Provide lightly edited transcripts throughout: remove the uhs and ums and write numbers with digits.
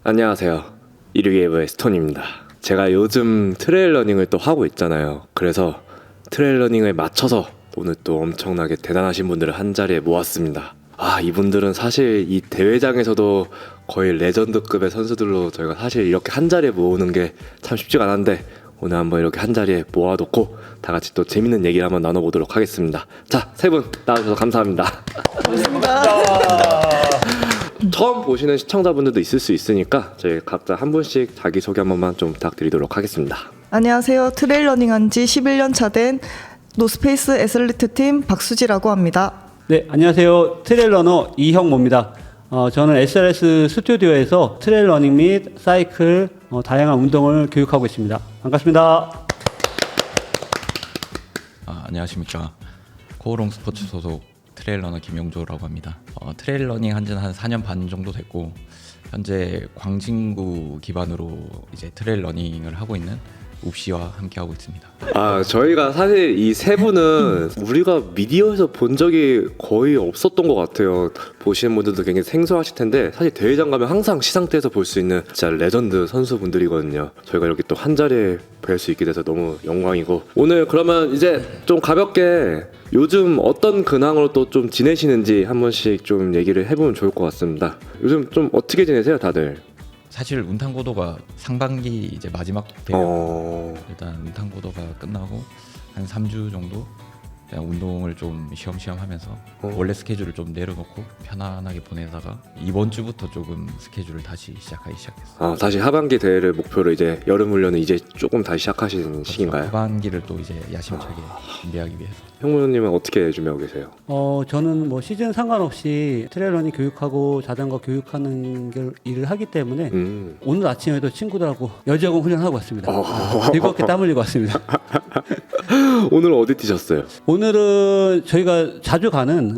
안녕하세요. 이르게이브의 스톤입니다. 제가 요즘 트레일 러닝을 또 하고 있잖아요. 그래서 트레일 러닝에 맞춰서 오늘 또 엄청나게 대단하신 분들을 한 자리에 모았습니다. 이분들은 사실 이 대회장에서도 거의 레전드급의 선수들로 저희가 사실 이렇게 한 자리에 모으는 게 참 쉽지가 않은데 오늘 한번 이렇게 한 자리에 모아놓고 다 같이 또 재밌는 얘기를 한번 나눠보도록 하겠습니다. 자, 세 분 나와주셔서 감사합니다. 고맙습니다. 처음 보시는 시청자분들도 있을 수 있으니까 저희 각자 한 분씩 자기소개 한 번만 좀 부탁드리도록 하겠습니다. 안녕하세요. 트레일 러닝 한 지 11년 차 된 노스페이스 애슬리트 팀 박수지라고 합니다. 네, 안녕하세요. 트레일 러너 이형모입니다. 저는 SRS 스튜디오에서 트레일 러닝 및 사이클 다양한 운동을 교육하고 있습니다. 반갑습니다. 안녕하십니까. 코오롱 스포츠 소속 트레일 러너 김용조라고 합니다. 트레일 러닝 한 지는 한 4년 반 정도 됐고 현재 광진구 기반으로 이제 트레일 러닝을 하고 있는 웁시와 함께 하고 있습니다. 저희가 사실 이 세 분은 우리가 미디어에서 본 적이 거의 없었던 것 같아요. 보시는 분들도 굉장히 생소하실 텐데 사실 대회장 가면 항상 시상대에서 볼 수 있는 진짜 레전드 선수분들이거든요. 저희가 이렇게 또 한 자리에 뵐 수 있게 돼서 너무 영광이고, 오늘 그러면 이제 좀 가볍게 요즘 어떤 근황으로 또 좀 지내시는지 한 번씩 좀 얘기를 해보면 좋을 것 같습니다. 요즘 좀 어떻게 지내세요, 다들? 사실 운탕고도가 상반기 이제 마지막 대회 일단 운탕고도가 끝나고 한 3주 정도 그냥 운동을 좀 쉬엄쉬엄 하면서 원래 스케줄을 좀 내려놓고 편안하게 보내다가 이번 주부터 조금 스케줄을 다시 시작하기 시작했어요. 다시 하반기 대회를 목표로 이제 여름 훈련을 이제 조금 다시 시작하시는 그렇죠. 시기인가요? 하반기를 또 이제 야심차게 준비하기 위해서. 형무님은 어떻게 준비하고 계세요? 저는 뭐 시즌 상관없이 트레일 러닝 교육하고 자전거 교육하는 일을 하기 때문에 오늘 아침에도 친구들하고 여지여금 훈련하고 왔습니다. 즐겁게 땀 흘리고 왔습니다. 오늘 어디 뛰셨어요? 오늘은 저희가 자주 가는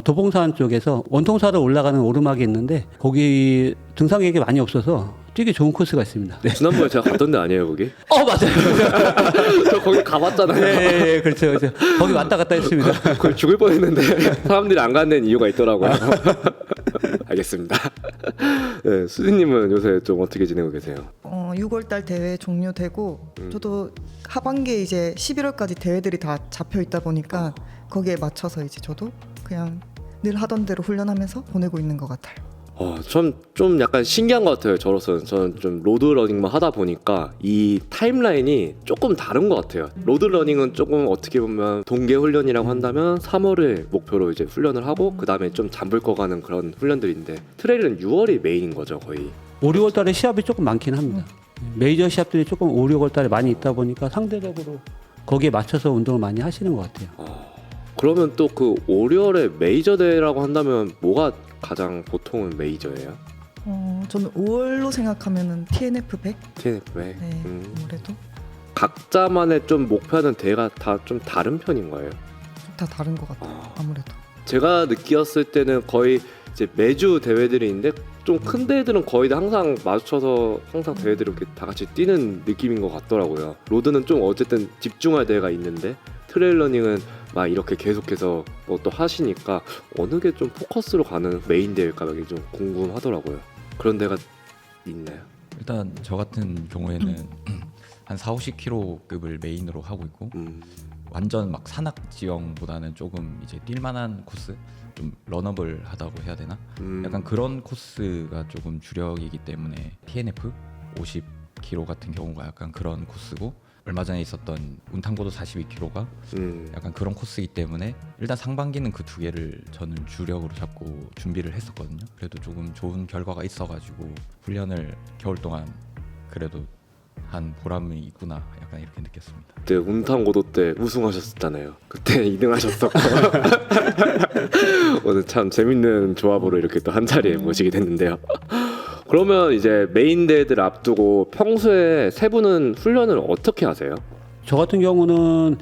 도봉산 쪽에서 원통사로 올라가는 오르막이 있는데 거기 등산객이 많이 없어서 뛰기 좋은 코스가 있습니다. 네. 지난번에 제가 갔던 데 아니에요, 거기? 맞아요. 저 거기 가봤잖아요. 네, 그렇죠. 거기 왔다 갔다 했습니다. 거의 죽을 뻔했는데 사람들이 안 가는 데는 이유가 있더라고요. 알겠습니다. 네, 수진님은 요새 좀 어떻게 지내고 계세요? 6월달 대회 종료되고 저도 하반기에 이제 11월까지 대회들이 다 잡혀 있다 보니까 거기에 맞춰서 이제 저도 그냥 늘 하던 대로 훈련하면서 보내고 있는 것 같아요. 좀 약간 신기한 것 같아요. 저로서는 저는 좀 로드러닝만 하다 보니까 이 타임라인이 조금 다른 것 같아요. 로드러닝은 조금 어떻게 보면 동계 훈련이라고 한다면 3월을 목표로 이제 훈련을 하고 그 다음에 좀 잠불 꺼가는 그런 훈련들인데 트레일은 6월이 메인인 거죠, 거의. 5, 6월 달에 시합이 조금 많긴 합니다. 메이저 시합들이 조금 5, 6월 달에 많이 있다 보니까 상대적으로 거기에 맞춰서 운동을 많이 하시는 것 같아요. 그러면 또 그 5, 6월에 메이저 대회라고 한다면 뭐가 가장 보통은 메이저예요? 저는 5월로 생각하면은 TNF 100? TNF 100? 네, 아무래도 각자만의 좀 목표하는 대회가 다 좀 다른 편인가요? 다 다른 것 같아요. 아무래도. 제가 느꼈을 때는 거의 이제 매주 대회들이 있는데 좀 큰 대회들은 거의 다 항상 마주쳐서 항상 대회들을 이렇게 다 같이 뛰는 느낌인 것 같더라고요. 로드는 좀 어쨌든 집중할 대회가 있는데 트레일 러닝은 막 이렇게 계속해서 뭐 또 하시니까 어느 게 좀 포커스로 가는 메인 대회일까 좀 궁금하더라고요. 그런 데가 있나요? 일단 저 같은 경우에는 한 4, 50km급을 메인으로 하고 있고 완전 막 산악 지형보다는 조금 이제 뛸만한 코스, 좀 러너블 하다고 해야 되나? 약간 그런 코스가 조금 주력이기 때문에 TNF 50km 같은 경우가 약간 그런 코스고, 얼마 전에 있었던 운탕고도 42km가 약간 그런 코스이기 때문에 일단 상반기는 그 두 개를 저는 주력으로 잡고 준비를 했었거든요. 그래도 조금 좋은 결과가 있어가지고 훈련을 겨울 동안 그래도 한 보람이 있구나 약간 이렇게 느꼈습니다. 그때 운탕고도 때 우승하셨었잖아요. 그때 2등하셨었고 오늘 참 재밌는 조합으로 이렇게 또 한 자리에 모시게 됐는데요. 그러면 이제 메인 대회들 앞두고 평소에 세 분은 훈련을 어떻게 하세요? 저 같은 경우는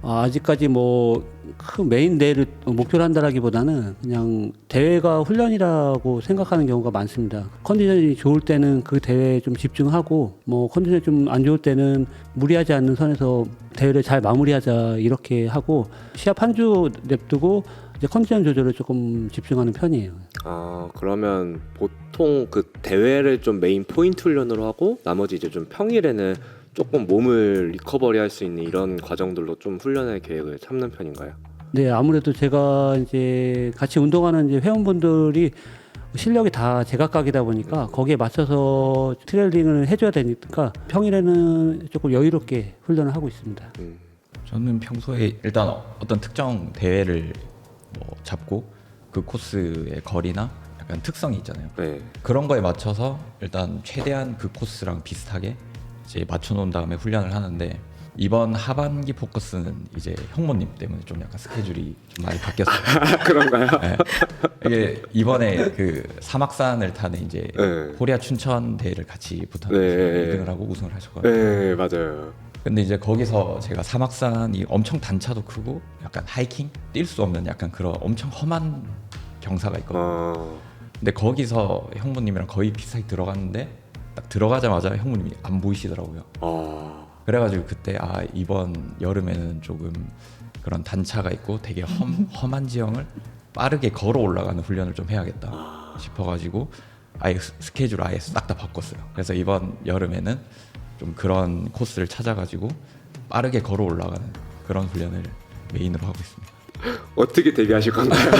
아직까지 뭐 큰 메인 대회를 목표로 한다라기보다는 그냥 대회가 훈련이라고 생각하는 경우가 많습니다. 컨디션이 좋을 때는 그 대회에 좀 집중하고, 뭐 컨디션이 좀 안 좋을 때는 무리하지 않는 선에서 대회를 잘 마무리하자 이렇게 하고, 시합 한 주 냅두고 이제 컨디션 조절을 조금 집중하는 편이에요. 아 그러면 보통 그 대회를 좀 메인 포인트 훈련으로 하고 나머지 이제 좀 평일에는 조금 몸을 리커버리 할 수 있는 이런 과정들로 좀 훈련의 계획을 잡는 편인가요? 네, 아무래도 제가 이제 같이 운동하는 이제 회원분들이 실력이 다 제각각이다 보니까 거기에 맞춰서 트레이닝을 해줘야 되니까 평일에는 조금 여유롭게 훈련을 하고 있습니다. 저는 평소에 일단 어떤 특정 대회를 뭐 잡고 그 코스의 거리나 약간 특성이 있잖아요. 네. 그런 거에 맞춰서 일단 최대한 그 코스랑 비슷하게 이제 맞춰 놓은 다음에 훈련을 하는데 이번 하반기 포커스는 이제 형모님 때문에 좀 약간 스케줄이 좀 많이 바뀌었어요. 그런가요? 네. 이게 이번에 그 사막산을 타는 이제 네. 코리아 춘천 대회를 같이 붙었는데 네. 2등을 하고 우승을 하셨거든요. 네 맞아요. 근데 이제 거기서 제가 사막산이 엄청 단차도 크고 약간 하이킹 뛸 수 없는 약간 그런 엄청 험한 경사가 있거든요. 근데 거기서 형부님이랑 거의 비슷하게 들어갔는데 딱 들어가자마자 형부님이 안 보이시더라고요. 그래가지고 그때 아 이번 여름에는 조금 그런 단차가 있고 되게 험한 지형을 빠르게 걸어 올라가는 훈련을 좀 해야겠다 싶어가지고 아예 스케줄 아예 싹 다 바꿨어요. 그래서 이번 여름에는 좀 그런 코스를 찾아가지고 빠르게 걸어 올라가는 그런 훈련을 메인으로 하고 있습니다. 어떻게 데뷔하실 건가요?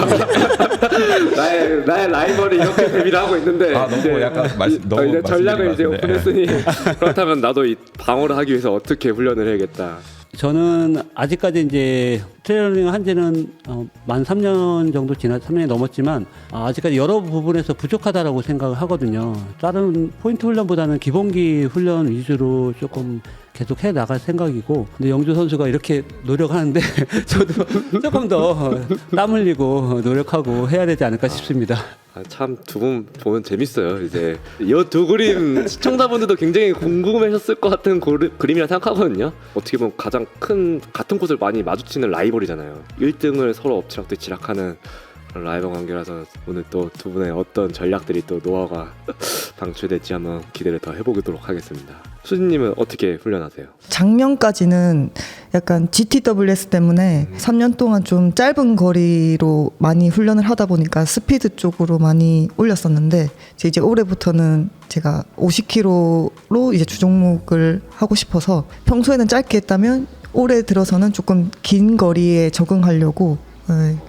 나의 라이벌이 이렇게 데뷔를 하고 있는데 아, 너무 이제 약간 너무 이제 전략을 이제 말씀드린 것 오픈했으니 그렇다면 나도 이 방어를 하기 위해서 어떻게 훈련을 해야겠다. 저는 아직까지 이제 트레이닝 한 지는 만 3년 정도 3년이 넘었지만 아직까지 여러 부분에서 부족하다라고 생각을 하거든요. 다른 포인트 훈련보다는 기본기 훈련 위주로 조금 계속 해 나갈 생각이고, 근데 영주 선수가 이렇게 노력하는데 저도 조금 더 땀 흘리고 노력하고 해야 되지 않을까 싶습니다. 참 두 분 보면 재밌어요. 이제 이 두 그림 시청자분들도 굉장히 궁금하셨을 것 같은 그림이라 생각하거든요. 어떻게 보면 가장 큰 같은 곳을 많이 마주치는 라이벌이잖아요. 1등을 서로 엎치락뒤치락하는 그런 라이벌 관계라서 오늘 또 두 분의 어떤 전략들이 또 노하우가 방출될지 한번 기대를 더 해보도록 하겠습니다. 수진님은 어떻게 훈련하세요? 작년까지는 약간 GTWS 때문에 3년 동안 좀 짧은 거리로 많이 훈련을 하다 보니까 스피드 쪽으로 많이 올렸었는데 이제 올해부터는 제가 50km로 이제 주종목을 하고 싶어서 평소에는 짧게 했다면 올해 들어서는 조금 긴 거리에 적응하려고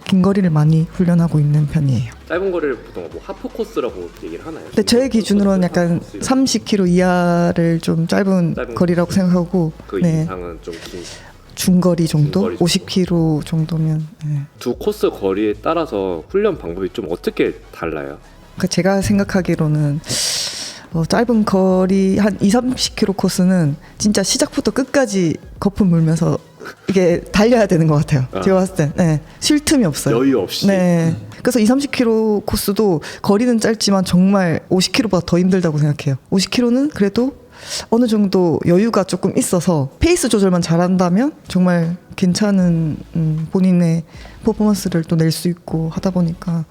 긴 거리를 많이 훈련하고 있는 편이에요. 짧은 거리를 보통 뭐 하프 코스라고 얘기를 하나요? 근데 저의 기준으로는 약간 30km 이하를 좀 짧은 거리라고 생각하고 그 이상은 좀 긴. 중거리 정도? 중거리 50km 정도면. 네. 두 코스 거리에 따라서 훈련 방법이 좀 어떻게 달라요? 그러니까 제가 생각하기로는 짧은 거리 한 20-30km 코스는 진짜 시작부터 끝까지 거품 물면서 이게 달려야 되는 것 같아요. 제가 봤을 때 쉴 틈이 없어요. 여유 없이. 네. 그래서 20-30km 코스도 거리는 짧지만 정말 50km보다 더 힘들다고 생각해요. 50km는 그래도 어느 정도 여유가 조금 있어서 페이스 조절만 잘한다면 정말 괜찮은 본인의 퍼포먼스를 또 낼 수 있고 하다 보니까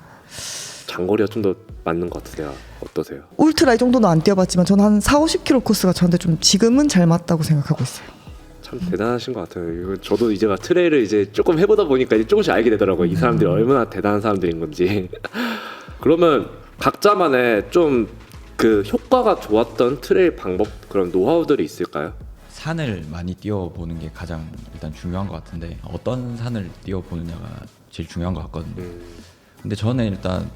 장거리가 좀 더 맞는 것 같으세요? 어떠세요? 울트라 이 정도는 안 뛰어봤지만 저는 한 4-50km 코스가 저한테 좀 지금은 잘 맞다고 생각하고 있어요. 참 대단하신 것 같아요. 이거 저도 이제 막 트레일을 이제 조금 해보다 보니까 이제 조금씩 알게 되더라고요. 이 사람들이 얼마나 대단한 사람들인 건지. 그러면 각자만의 좀 그 효과가 좋았던 트레일 방법 그런 노하우들이 있을까요? 산을 많이 뛰어보는 게 가장 일단 중요한 것 같은데 어떤 산을 뛰어보느냐가 제일 중요한 것 같거든요. 근데 저는 일단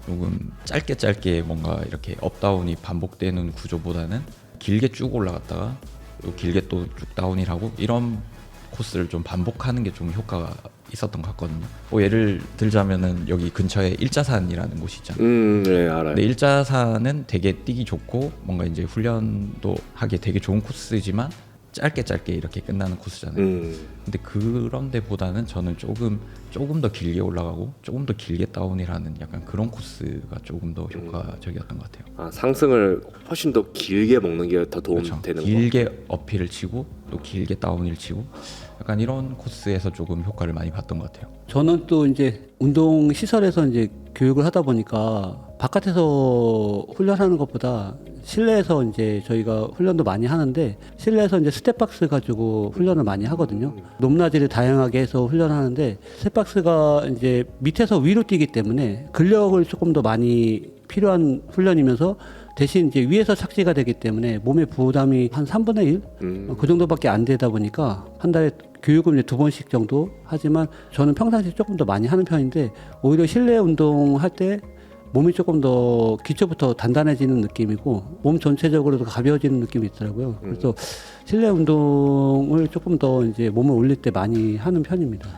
조금 짧게 뭔가 이렇게 업다운이 반복되는 구조보다는 길게 쭉 올라갔다가 또 길게 또 쭉 다운을 하고 이런 코스를 좀 반복하는 게 좀 효과가 있었던 것 같거든요. 뭐 예를 들자면은 여기 근처에 일자산이라는 곳이 있잖아요. 네 알아요. 근데 일자산은 되게 뛰기 좋고 뭔가 이제 훈련도 하기 되게 좋은 코스지만 짧게 이렇게 끝나는 코스잖아요. 근데 그런 데보다는 저는 조금 더 길게 올라가고 조금 더 길게 다운을 하는 약간 그런 코스가 조금 더 효과적이었던 것 같아요. 아, 상승을 훨씬 더 길게 먹는 게 더 도움 그렇죠. 되는 거. 길게 어필을 치고 또 길게 다운을 치고 약간 이런 코스에서 조금 효과를 많이 봤던 것 같아요. 저는 또 이제 운동 시설에서 이제 교육을 하다 보니까 바깥에서 훈련하는 것보다 실내에서 이제 저희가 훈련도 많이 하는데 실내에서 이제 스텝박스 가지고 훈련을 많이 하거든요. 높낮이를 다양하게 해서 훈련하는데 스텝박스가 이제 밑에서 위로 뛰기 때문에 근력을 조금 더 많이 필요한 훈련이면서 대신 이제 위에서 착지가 되기 때문에 몸의 부담이 한 3분의 1? 그 정도밖에 안 되다 보니까 한 달에 교육을 이제 2번씩 정도 하지만 저는 평상시에 조금 더 많이 하는 편인데 오히려 실내 운동할 때 몸이 조금 더 기초부터 단단해지는 느낌이고 몸 전체적으로도 가벼워지는 느낌이 있더라고요. 그래서 실내 운동을 조금 더 이제 몸을 올릴 때 많이 하는 편입니다.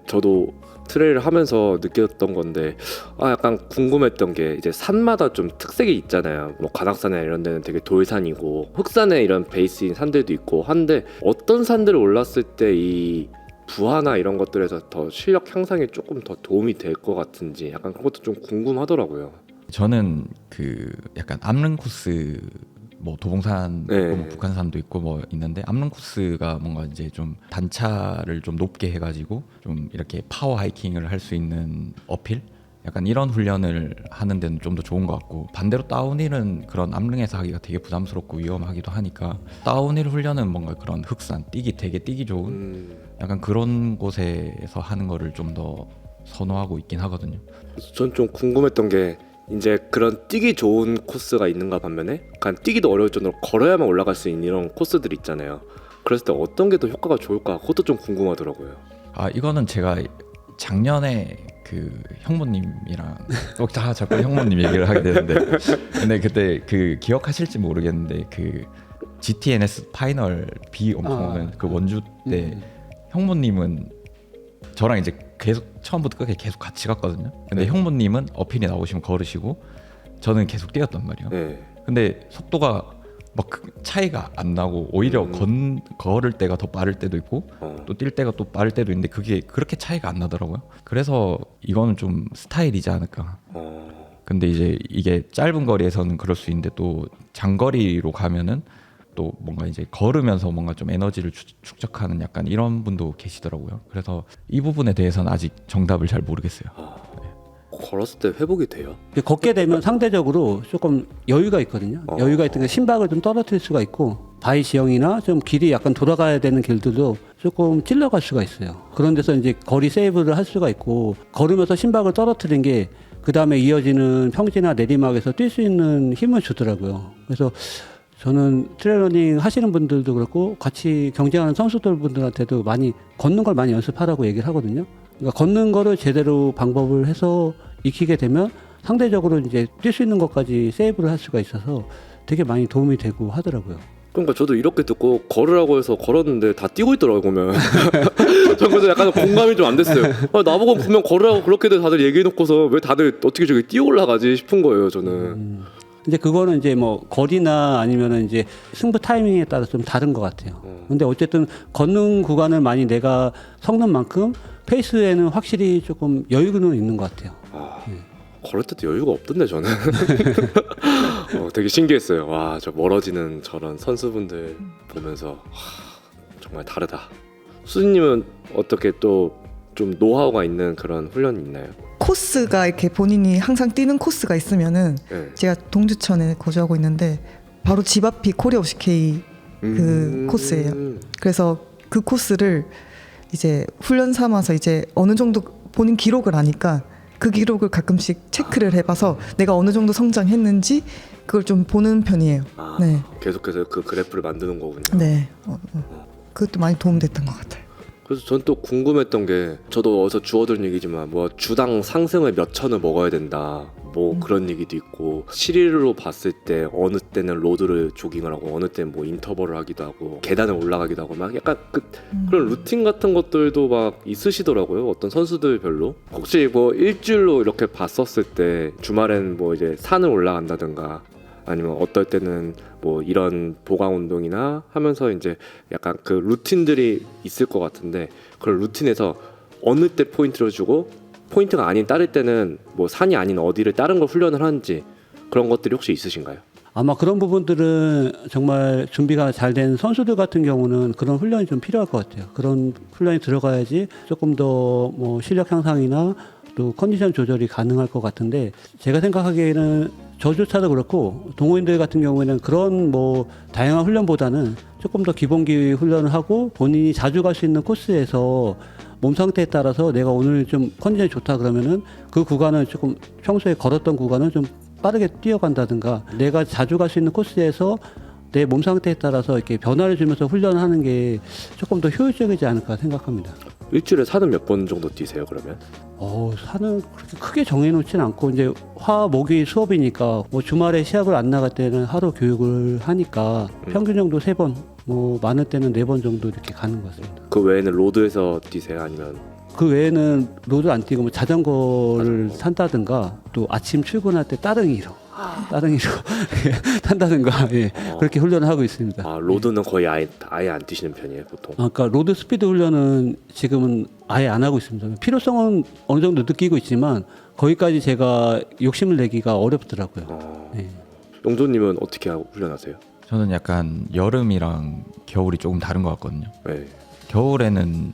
저도 트레일을 하면서 느꼈던 건데 약간 궁금했던 게 이제 산마다 좀 특색이 있잖아요. 뭐 관악산이나 이런 데는 되게 돌산이고 흑산에 이런 베이스인 산들도 있고 한데 어떤 산들을 올랐을 때 이 부하나 이런 것들에서 더 실력 향상에 조금 더 도움이 될 것 같은지 약간 그것도 좀 궁금하더라고요. 저는 그 약간 암릉 코스 뭐 도봉산 네. 있고 뭐 북한산도 있고 뭐 있는데 암릉 코스가 뭔가 이제 좀 단차를 좀 높게 해가지고 좀 이렇게 파워 하이킹을 할 수 있는 어필 약간 이런 훈련을 하는 데는 좀 더 좋은 것 같고 반대로 다운힐은 그런 암릉에서 하기가 되게 부담스럽고 위험하기도 하니까 다운힐 훈련은 뭔가 그런 흑산 되게 뛰기 좋은 약간 그런 곳에서 하는 거를 좀 더 선호하고 있긴 하거든요. 전 좀 궁금했던 게 이제 그런 뛰기 좋은 코스가 있는가 반면에 약간 뛰기도 어려울 정도로 걸어야만 올라갈 수 있는 이런 코스들 있잖아요. 그랬을 때 어떤 게 더 효과가 좋을까 그것도 좀 궁금하더라고요. 이거는 제가 작년에 그 형모님이랑 다 자꾸 형모님 얘기를 하게 되는데 근데 그때 그 기억하실지 모르겠는데 그 GTNS 파이널 비 엄청 오는 그 원주 때 형모님은 저랑 이제 계속 처음부터 끝까지 계속 같이 갔거든요. 근데 네. 형모님은 어필이 나오시면 걸으시고 저는 계속 뛰었단 말이에요. 네. 근데 속도가 막 차이가 안 나고 오히려 걸을 때가 더 빠를 때도 있고 또 뛸 때가 또 빠를 때도 있는데 그게 그렇게 차이가 안 나더라고요. 그래서 이거는 좀 스타일이지 않을까. 근데 이제 이게 짧은 거리에서는 그럴 수 있는데 또 장거리로 가면은 또 뭔가 이제 걸으면서 뭔가 좀 에너지를 축적하는 약간 이런 분도 계시더라고요. 그래서 이 부분에 대해서는 아직 정답을 잘 모르겠어요. 걸었을 때 회복이 돼요? 걷게 되면 상대적으로 조금 여유가 있거든요. 여유가 있으니까 심박을 좀 떨어뜨릴 수가 있고 바위 지형이나 좀 길이 약간 돌아가야 되는 길들도 조금 찔러갈 수가 있어요. 그런 데서 이제 거리 세이브를 할 수가 있고 걸으면서 심박을 떨어뜨린 게 그 다음에 이어지는 평지나 내리막에서 뛸 수 있는 힘을 주더라고요. 그래서 저는 트레일러닝 하시는 분들도 그렇고 같이 경쟁하는 선수들 분들한테도 많이 걷는 걸 많이 연습하라고 얘기를 하거든요. 그러니까 걷는 거를 제대로 방법을 해서 익히게 되면 상대적으로 이제 뛸 수 있는 것까지 세이브를 할 수가 있어서 되게 많이 도움이 되고 하더라고요. 그러니까 저도 이렇게 듣고 걸으라고 해서 걸었는데 다 뛰고 있더라고요 보면. 전 그래서 약간 공감이 좀 안 됐어요. 나보고 분명 걸으라고 그렇게들 다들 얘기해놓고서 왜 다들 어떻게 저기 뛰어 올라가지 싶은 거예요 저는. 근데 그거는 이제 뭐 거리나 아니면은 이제 승부 타이밍에 따라 좀 다른 것 같아요. 근데 어쨌든 걷는 구간을 많이 내가 섞는 만큼 페이스에는 확실히 조금 여유는 있는 것 같아요. 걸을 때도 여유가 없던데 저는. 되게 신기했어요. 와, 저 멀어지는 저런 선수분들 보면서 정말 다르다. 수진님은 어떻게 또 좀 노하우가 있는 그런 훈련이 있나요? 코스가 이렇게 본인이 항상 뛰는 코스가 있으면은 네. 제가 동두천에 거주하고 있는데 바로 집 앞이 코리아 OCK 그 코스예요. 그래서 그 코스를 이제 훈련 삼아서 이제 어느 정도 본인 기록을 아니까 그 기록을 가끔씩 체크를 해봐서 내가 어느 정도 성장했는지 그걸 좀 보는 편이에요. 네. 계속해서 그 그래프를 만드는 거군요. 네. 그것도 많이 도움됐던 것 같아요. 그래서 전 또 궁금했던 게 저도 어디서 주워들은 얘기지만 뭐 주당 상승을 몇 천을 먹어야 된다 뭐 그런 얘기도 있고 실리로 봤을 때 어느 때는 로드를 조깅을 하고 어느 때는 뭐 인터벌을 하기도 하고 계단을 올라가기도 하고 막 약간 그런 루틴 같은 것들도 막 있으시더라고요. 어떤 선수들별로. 혹시 뭐 일주일로 이렇게 봤었을 때 주말엔 뭐 이제 산을 올라간다든가 아니면 어떨 때는 뭐 이런 보강 운동이나 하면서 이제 약간 그 루틴들이 있을 것 같은데 그런 루틴에서 어느 때 포인트를 주고 포인트가 아닌 다를 때는 뭐 산이 아닌 어디를 다른 걸 훈련을 하는지 그런 것들이 혹시 있으신가요? 아마 그런 부분들은 정말 준비가 잘 된 선수들 같은 경우는 그런 훈련이 좀 필요할 것 같아요. 그런 훈련이 들어가야지 조금 더 뭐 실력 향상이나 또 컨디션 조절이 가능할 것 같은데 제가 생각하기에는 저조차도 그렇고 동호인들 같은 경우에는 그런 뭐 다양한 훈련보다는 조금 더 기본기 훈련을 하고 본인이 자주 갈 수 있는 코스에서 몸 상태에 따라서 내가 오늘 좀 컨디션이 좋다 그러면은 그 구간을 조금 평소에 걸었던 구간을 좀 빠르게 뛰어간다든가 내가 자주 갈 수 있는 코스에서 내 몸 상태에 따라서 이렇게 변화를 주면서 훈련을 하는 게 조금 더 효율적이지 않을까 생각합니다. 일주일에 산은 몇 번 정도 뛰세요 그러면? 산은 그렇게 크게 정해놓지는 않고 이제 화, 목이 수업이니까 뭐 주말에 시합을 안 나갈 때는 하루 교육을 하니까 평균적으로 3번, 뭐 많을 때는 4번 정도 이렇게 가는 것 같습니다. 그 외에는 로드에서 뛰세요 아니면? 그 외에는 로드 안 뛰고 뭐 자전거를 탄다든가 또 아침 출근할 때 따릉이로 탄다든가 예, 그렇게 훈련을 하고 있습니다. 아 로드는 거의 아예 안 뛰시는 편이에요 보통? 그러니까 로드 스피드 훈련은 지금은 아예 안 하고 있습니다. 필요성은 어느 정도 느끼고 있지만 거기까지 제가 욕심을 내기가 어렵더라고요. 예. 용조님은 어떻게 하고 훈련하세요? 저는 약간 여름이랑 겨울이 조금 다른 것 같거든요. 네. 겨울에는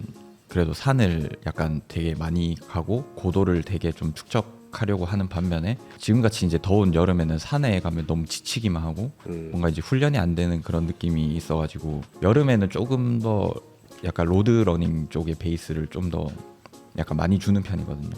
그래도 산을 약간 되게 많이 가고 고도를 되게 좀 축적하려고 하는 반면에 지금같이 이제 더운 여름에는 산에 가면 너무 지치기만 하고 뭔가 이제 훈련이 안 되는 그런 느낌이 있어가지고 여름에는 조금 더 약간 로드러닝 쪽의 베이스를 좀 더 약간 많이 주는 편이거든요.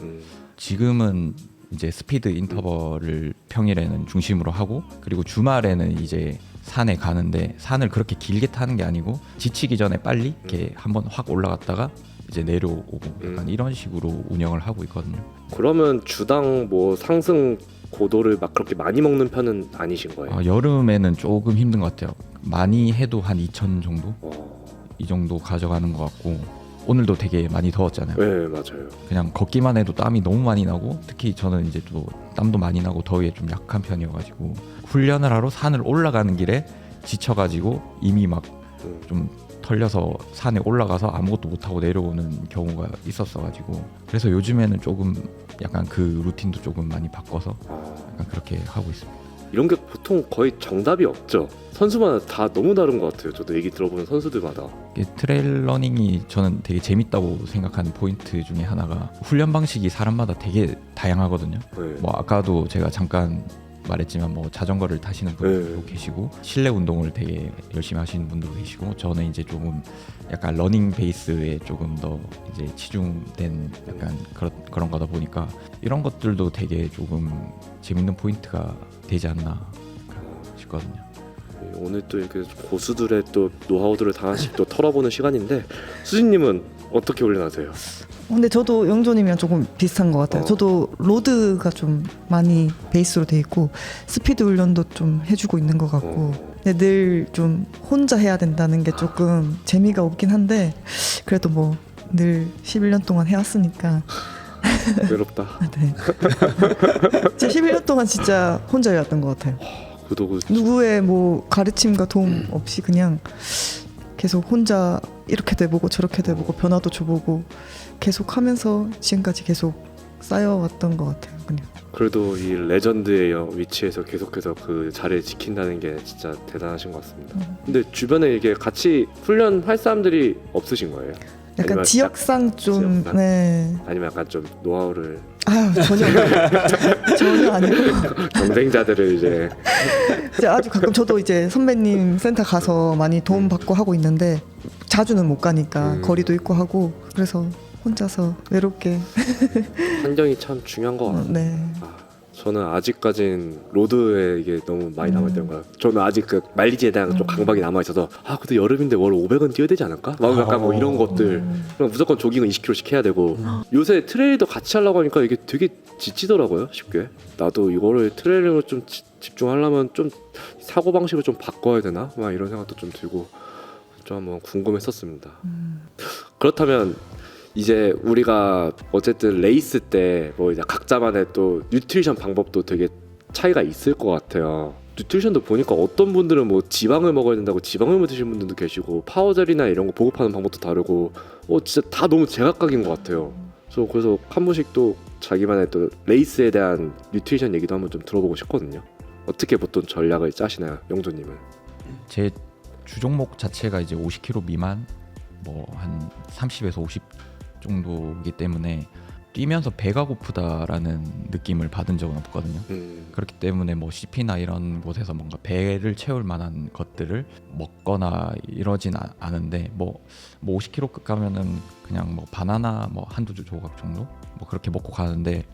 지금은 이제 스피드 인터벌을 평일에는 중심으로 하고 그리고 주말에는 이제 산에 가는데 산을 그렇게 길게 타는 게 아니고 지치기 전에 빨리 이렇게 한번 확 올라갔다가 이제 내려오고 약간 이런 식으로 운영을 하고 있거든요. 그러면 주당 뭐 상승 고도를 막 그렇게 많이 먹는 편은 아니신 거예요? 여름에는 조금 힘든 것 같아요. 많이 해도 한 2,000 정도? 이 정도 가져가는 것 같고 오늘도 되게 많이 더웠잖아요. 네 맞아요. 그냥 걷기만 해도 땀이 너무 많이 나고 특히 저는 이제 또 땀도 많이 나고 더위에 좀 약한 편이어가지고 훈련을 하러 산을 올라가는 길에 지쳐가지고 이미 막 좀 털려서 산에 올라가서 아무것도 못하고 내려오는 경우가 있었어가지고 그래서 요즘에는 조금 약간 그 루틴도 조금 많이 바꿔서 약간 그렇게 하고 있습니다. 이런 게 보통 거의 정답이 없죠. 선수마다 다 너무 다른 것 같아요. 저도 얘기 들어보는 선수들마다. 이게 트레일 러닝이 저는 되게 재밌다고 생각하는 포인트 중에 하나가 훈련 방식이 사람마다 되게 다양하거든요. 네. 뭐 아까도 제가 잠깐 말했지만 뭐 자전거를 타시는 분들도 계시고 실내 운동을 되게 열심히 하시는 분들도 계시고 저는 이제 조금 약간 러닝 베이스에 조금 더 이제 치중된 약간 그런 거다 보니까 이런 것들도 되게 조금 재밌는 포인트가 되지 않나 싶거든요. 오늘 또 이렇게 고수들의 또 노하우들을 다 하나씩 또 털어보는 시간인데 수진님은 어떻게 훈련하세요? 근데 저도 영조님이랑 조금 비슷한 것 같아요. 저도 로드가 좀 많이 베이스로 돼 있고 스피드 훈련도 좀 해주고 있는 것 같고 근데 늘 좀 혼자 해야 된다는 게 조금 재미가 없긴 한데 그래도 뭐 늘 11년 동안 해왔으니까 외롭다. 네. 진짜 11년 동안 진짜 혼자 해왔던 것 같아요. 구독을 누구의 뭐 가르침과 도움 없이 그냥 계속 혼자 이렇게 돼보고 저렇게 돼보고 변화도 줘보고 계속 하면서 지금까지 계속 쌓여왔던 것 같아요. 그냥. 그래도 이 레전드의 위치에서 계속해서 그 자리를 지킨다는 게 진짜 대단하신 것 같습니다. 근데 주변에 이게 같이 훈련할 사람들이 없으신 거예요? 약간 아니면 지역상 좀 지역상? 네. 아니면 약간 좀 노하우를 전혀 아니고 경쟁자들을 이제 이제 아주 가끔 저도 이제 선배님 센터 가서 많이 도움 받고 하고 있는데 자주는 못 가니까 거리도 있고 하고 그래서 혼자서 외롭게 환경이 참 중요한 것 같아요. 네. 저는 아직까진 로드에 이게 너무 많이 남아있던 거야. 저는 아직 그 마일리지에 대한 좀 강박이 남아있어서 근데 여름인데 월 500은 뛰어야 되지 않을까? 막 약간 뭐 이런 것들 그럼 무조건 조깅은 20km씩 해야 되고 요새 트레일도 같이 하려고 하니까 이게 되게 지치더라고요 쉽게. 나도 이거를 트레일링을 좀 집중하려면 좀 사고방식을 좀 바꿔야 되나? 막 이런 생각도 좀 들고 좀 한번 궁금했었습니다. 그렇다면 이제 우리가 어쨌든 레이스 때 뭐 이제 각자만의 또 뉴트리션 방법도 되게 차이가 있을 것 같아요. 뉴트리션도 보니까 어떤 분들은 뭐 지방을 먹어야 된다고 지방을 못 드시는 분들도 계시고 파워젤이나 이런 거 보급하는 방법도 다르고 진짜 다 너무 제각각인 것 같아요. 그래서 한 분씩 또 자기만의 또 레이스에 대한 뉴트리션 얘기도 한번 좀 들어보고 싶거든요. 어떻게 보통 전략을 짜시나요, 영조님은? 제 주종목 자체가 이제 50kg 미만 뭐 한 30에서 50 정도이기 때문에 뛰면서 배가 고프다라는 느낌을 받은 적은 없거든요. 그렇기 때문에 뭐 CP나 이런 곳에서 뭔가 배를 채울 만한 것들을 먹거나 이러진 않은데 뭐 50kg급 가면은 그냥 뭐 바나나 뭐 한두 조각 정도 뭐 그렇게 먹고 가는데,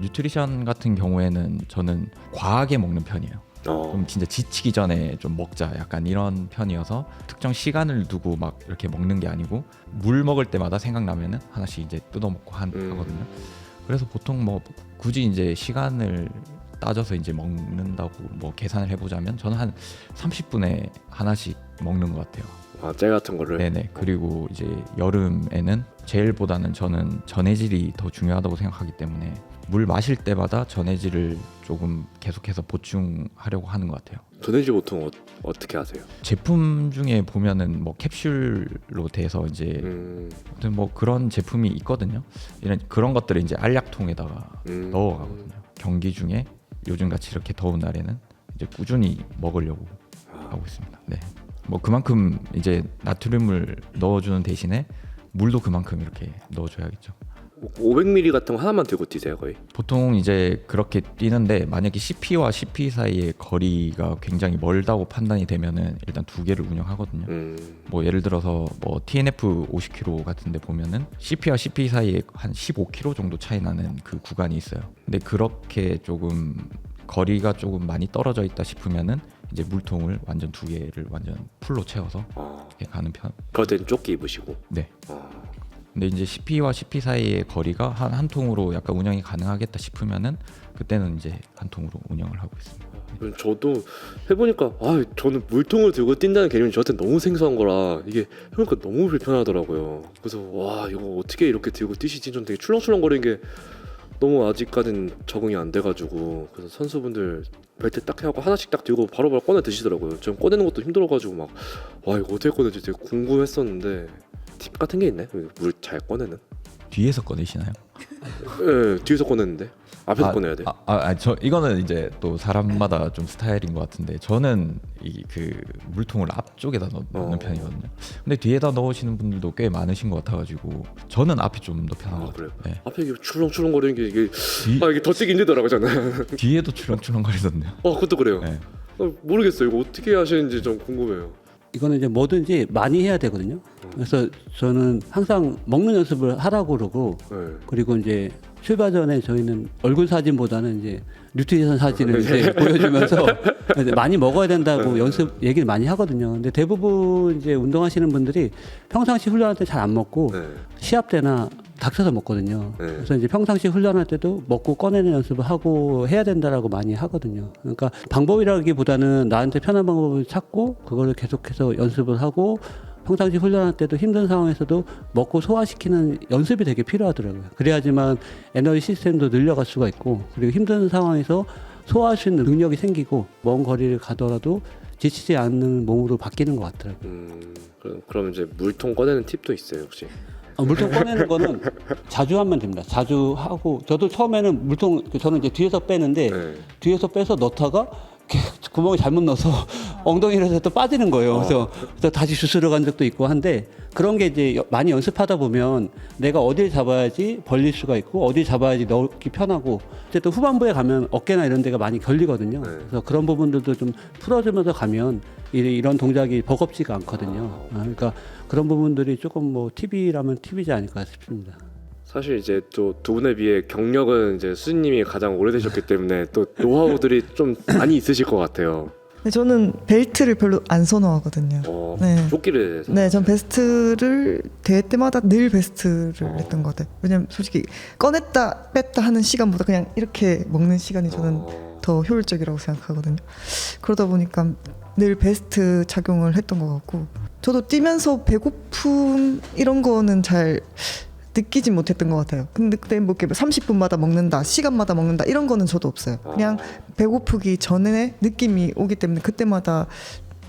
뉴트리션 같은 경우에는 저는 과하게 먹는 편이에요. 좀 진짜 지치기 전에 좀 먹자 약간 이런 편이어서 특정 시간을 두고 막 이렇게 먹는 게 아니고 물 먹을 때마다 생각나면은 하나씩 이제 뜯어 먹고 하거든요. 그래서 보통 뭐 굳이 이제 시간을 따져서 이제 먹는다고 뭐 계산을 해보자면 저는 한 30분에 하나씩 먹는 것 같아요. 아, 젤 같은 거를. 네네. 그리고 이제 여름에는 젤보다는 저는 전해질이 더 중요하다고 생각하기 때문에 물 마실 때마다 전해질을 조금 계속해서 보충하려고 하는 것 같아요. 전해질 보통 어떻게 하세요? 제품 중에 보면은 뭐 캡슐로 돼서 이제 아무튼 뭐 그런 제품이 있거든요. 이런 그런 것들을 이제 알약통에다가 넣어가거든요. 경기 중에 요즘 같이 이렇게 더운 날에는 이제 꾸준히 먹으려고 하고 있습니다. 네. 뭐 그만큼 이제 나트륨을 넣어주는 대신에 물도 그만큼 이렇게 넣어줘야겠죠. 500ml 같은 거 하나만 들고 뛰세요 거의? 보통 이제 그렇게 뛰는데 만약에 CP와 CP 사이의 거리가 굉장히 멀다고 판단이 되면은 일단 두 개를 운영하거든요. 뭐 예를 들어서 뭐 TNF 50km 같은데 보면은 CP와 CP 사이에 한 15km 정도 차이 나는 그 구간이 있어요. 근데 그렇게 조금 거리가 조금 많이 떨어져 있다 싶으면은 이제 물통을 완전 두 개를 완전 풀로 채워서 이렇게 가는 편. 그럴 땐 조끼 입으시고. 네. 근데 이제 CP와 CP 사이의 거리가 한 통으로 약간 운영이 가능하겠다 싶으면은 그때는 이제 한 통으로 운영을 하고 있습니다. 저도 해보니까 저는 물통을 들고 뛴다는 개념이 저한테 너무 생소한 거라 이게 해보니까 너무 불편하더라고요. 그래서 와 이거 어떻게 이렇게 들고 뛰시지? 좀 되게 출렁출렁거리는 게 너무 아직까지는 적응이 안 돼가지고, 그래서 선수분들 벨트 딱 해갖고 하나씩 딱 들고 바로바로 꺼내 드시더라고요. 전 꺼내는 것도 힘들어가지고 막 와 이거 어떻게 꺼내지 되게 궁금했었는데 팁 같은 게 있나요? 물 잘 꺼내는? 뒤에서 꺼내시나요? 네, 뒤에서 꺼내는데 앞에서 꺼내야 돼. 저 이거는 이제 또 사람마다 좀 스타일인 것 같은데 저는 이 그 물통을 앞쪽에다 넣는 편이거든요. 근데 뒤에다 넣으시는 분들도 꽤 많으신 것 같아가지고 저는 앞이 좀 더 편한 것 그래요? 같아요. 네. 앞에 이게 출렁출렁거리는 게 이게 이게 더 뛰기 힘들더라고요 저는. 뒤에도 출렁출렁거리던데요. 그것도 그래요. 네. 모르겠어요. 이거 어떻게 하시는지 좀 궁금해요. 이거는 이제 뭐든지 많이 해야 되거든요. 그래서 저는 항상 먹는 연습을 하라고 그러고, 네. 그리고 이제 출발 전에 저희는 얼굴 사진보다는 이제 뉴트리션 사진을 이제 보여주면서 이제 많이 먹어야 된다고 연습 얘기를 많이 하거든요. 근데 대부분 이제 운동하시는 분들이 평상시 훈련할 때 잘 안 먹고 네. 시합 때나 닥쳐서 먹거든요. 네. 그래서 이제 평상시 훈련할 때도 먹고 꺼내는 연습을 하고 해야 된다라고 많이 하거든요. 그러니까 방법이라기보다는 나한테 편한 방법을 찾고 그거를 계속해서 연습을 하고 평상시 훈련할 때도 힘든 상황에서도 먹고 소화시키는 연습이 되게 필요하더라고요. 그래야지만 에너지 시스템도 늘려갈 수가 있고, 그리고 힘든 상황에서 소화할 수 있는 능력이 생기고 먼 거리를 가더라도 지치지 않는 몸으로 바뀌는 것 같더라고요. 그럼 이제 물통 꺼내는 팁도 있어요 혹시? 물통 꺼내는 거는 자주 하면 됩니다. 자주 하고, 저도 처음에는 물통 저는 이제 뒤에서 빼는데 네. 뒤에서 빼서 넣다가 구멍을 잘못 넣어서 엉덩이를 해서 또 빠지는 거예요. 그래서 다시 주스러 간 적도 있고 한데, 그런 게 이제 많이 연습하다 보면 내가 어딜 잡아야지 벌릴 수가 있고 어딜 잡아야지 넣기 편하고, 어쨌든 후반부에 가면 어깨나 이런 데가 많이 걸리거든요. 네. 그래서 그런 부분들도 좀 풀어주면서 가면 이런 동작이 버겁지가 않거든요. 그러니까 그런 부분들이 조금 뭐 팁이라면 팁이지 않을까 싶습니다. 사실 이제 또 두 분에 비해 경력은 이제 수진님이 가장 오래되셨기 때문에 또 노하우들이 좀 많이 있으실 것 같아요. 근데 저는 벨트를 별로 안 선호하거든요. 네. 조끼를 해서. 네, 전 베스트를 대회 때마다 늘 베스트를 했던 것 같아요. 왜냐면 솔직히 꺼냈다 뺐다 하는 시간보다 그냥 이렇게 먹는 시간이 저는 더 효율적이라고 생각하거든요. 그러다 보니까 늘 베스트 착용을 했던 것 같고, 저도 뛰면서 배고픔 이런 거는 잘 느끼지 못했던 것 같아요. 근데 그때 뭐 이렇게 30분마다 먹는다, 시간마다 먹는다 이런 거는 저도 없어요. 그냥 배고프기 전에 느낌이 오기 때문에 그때마다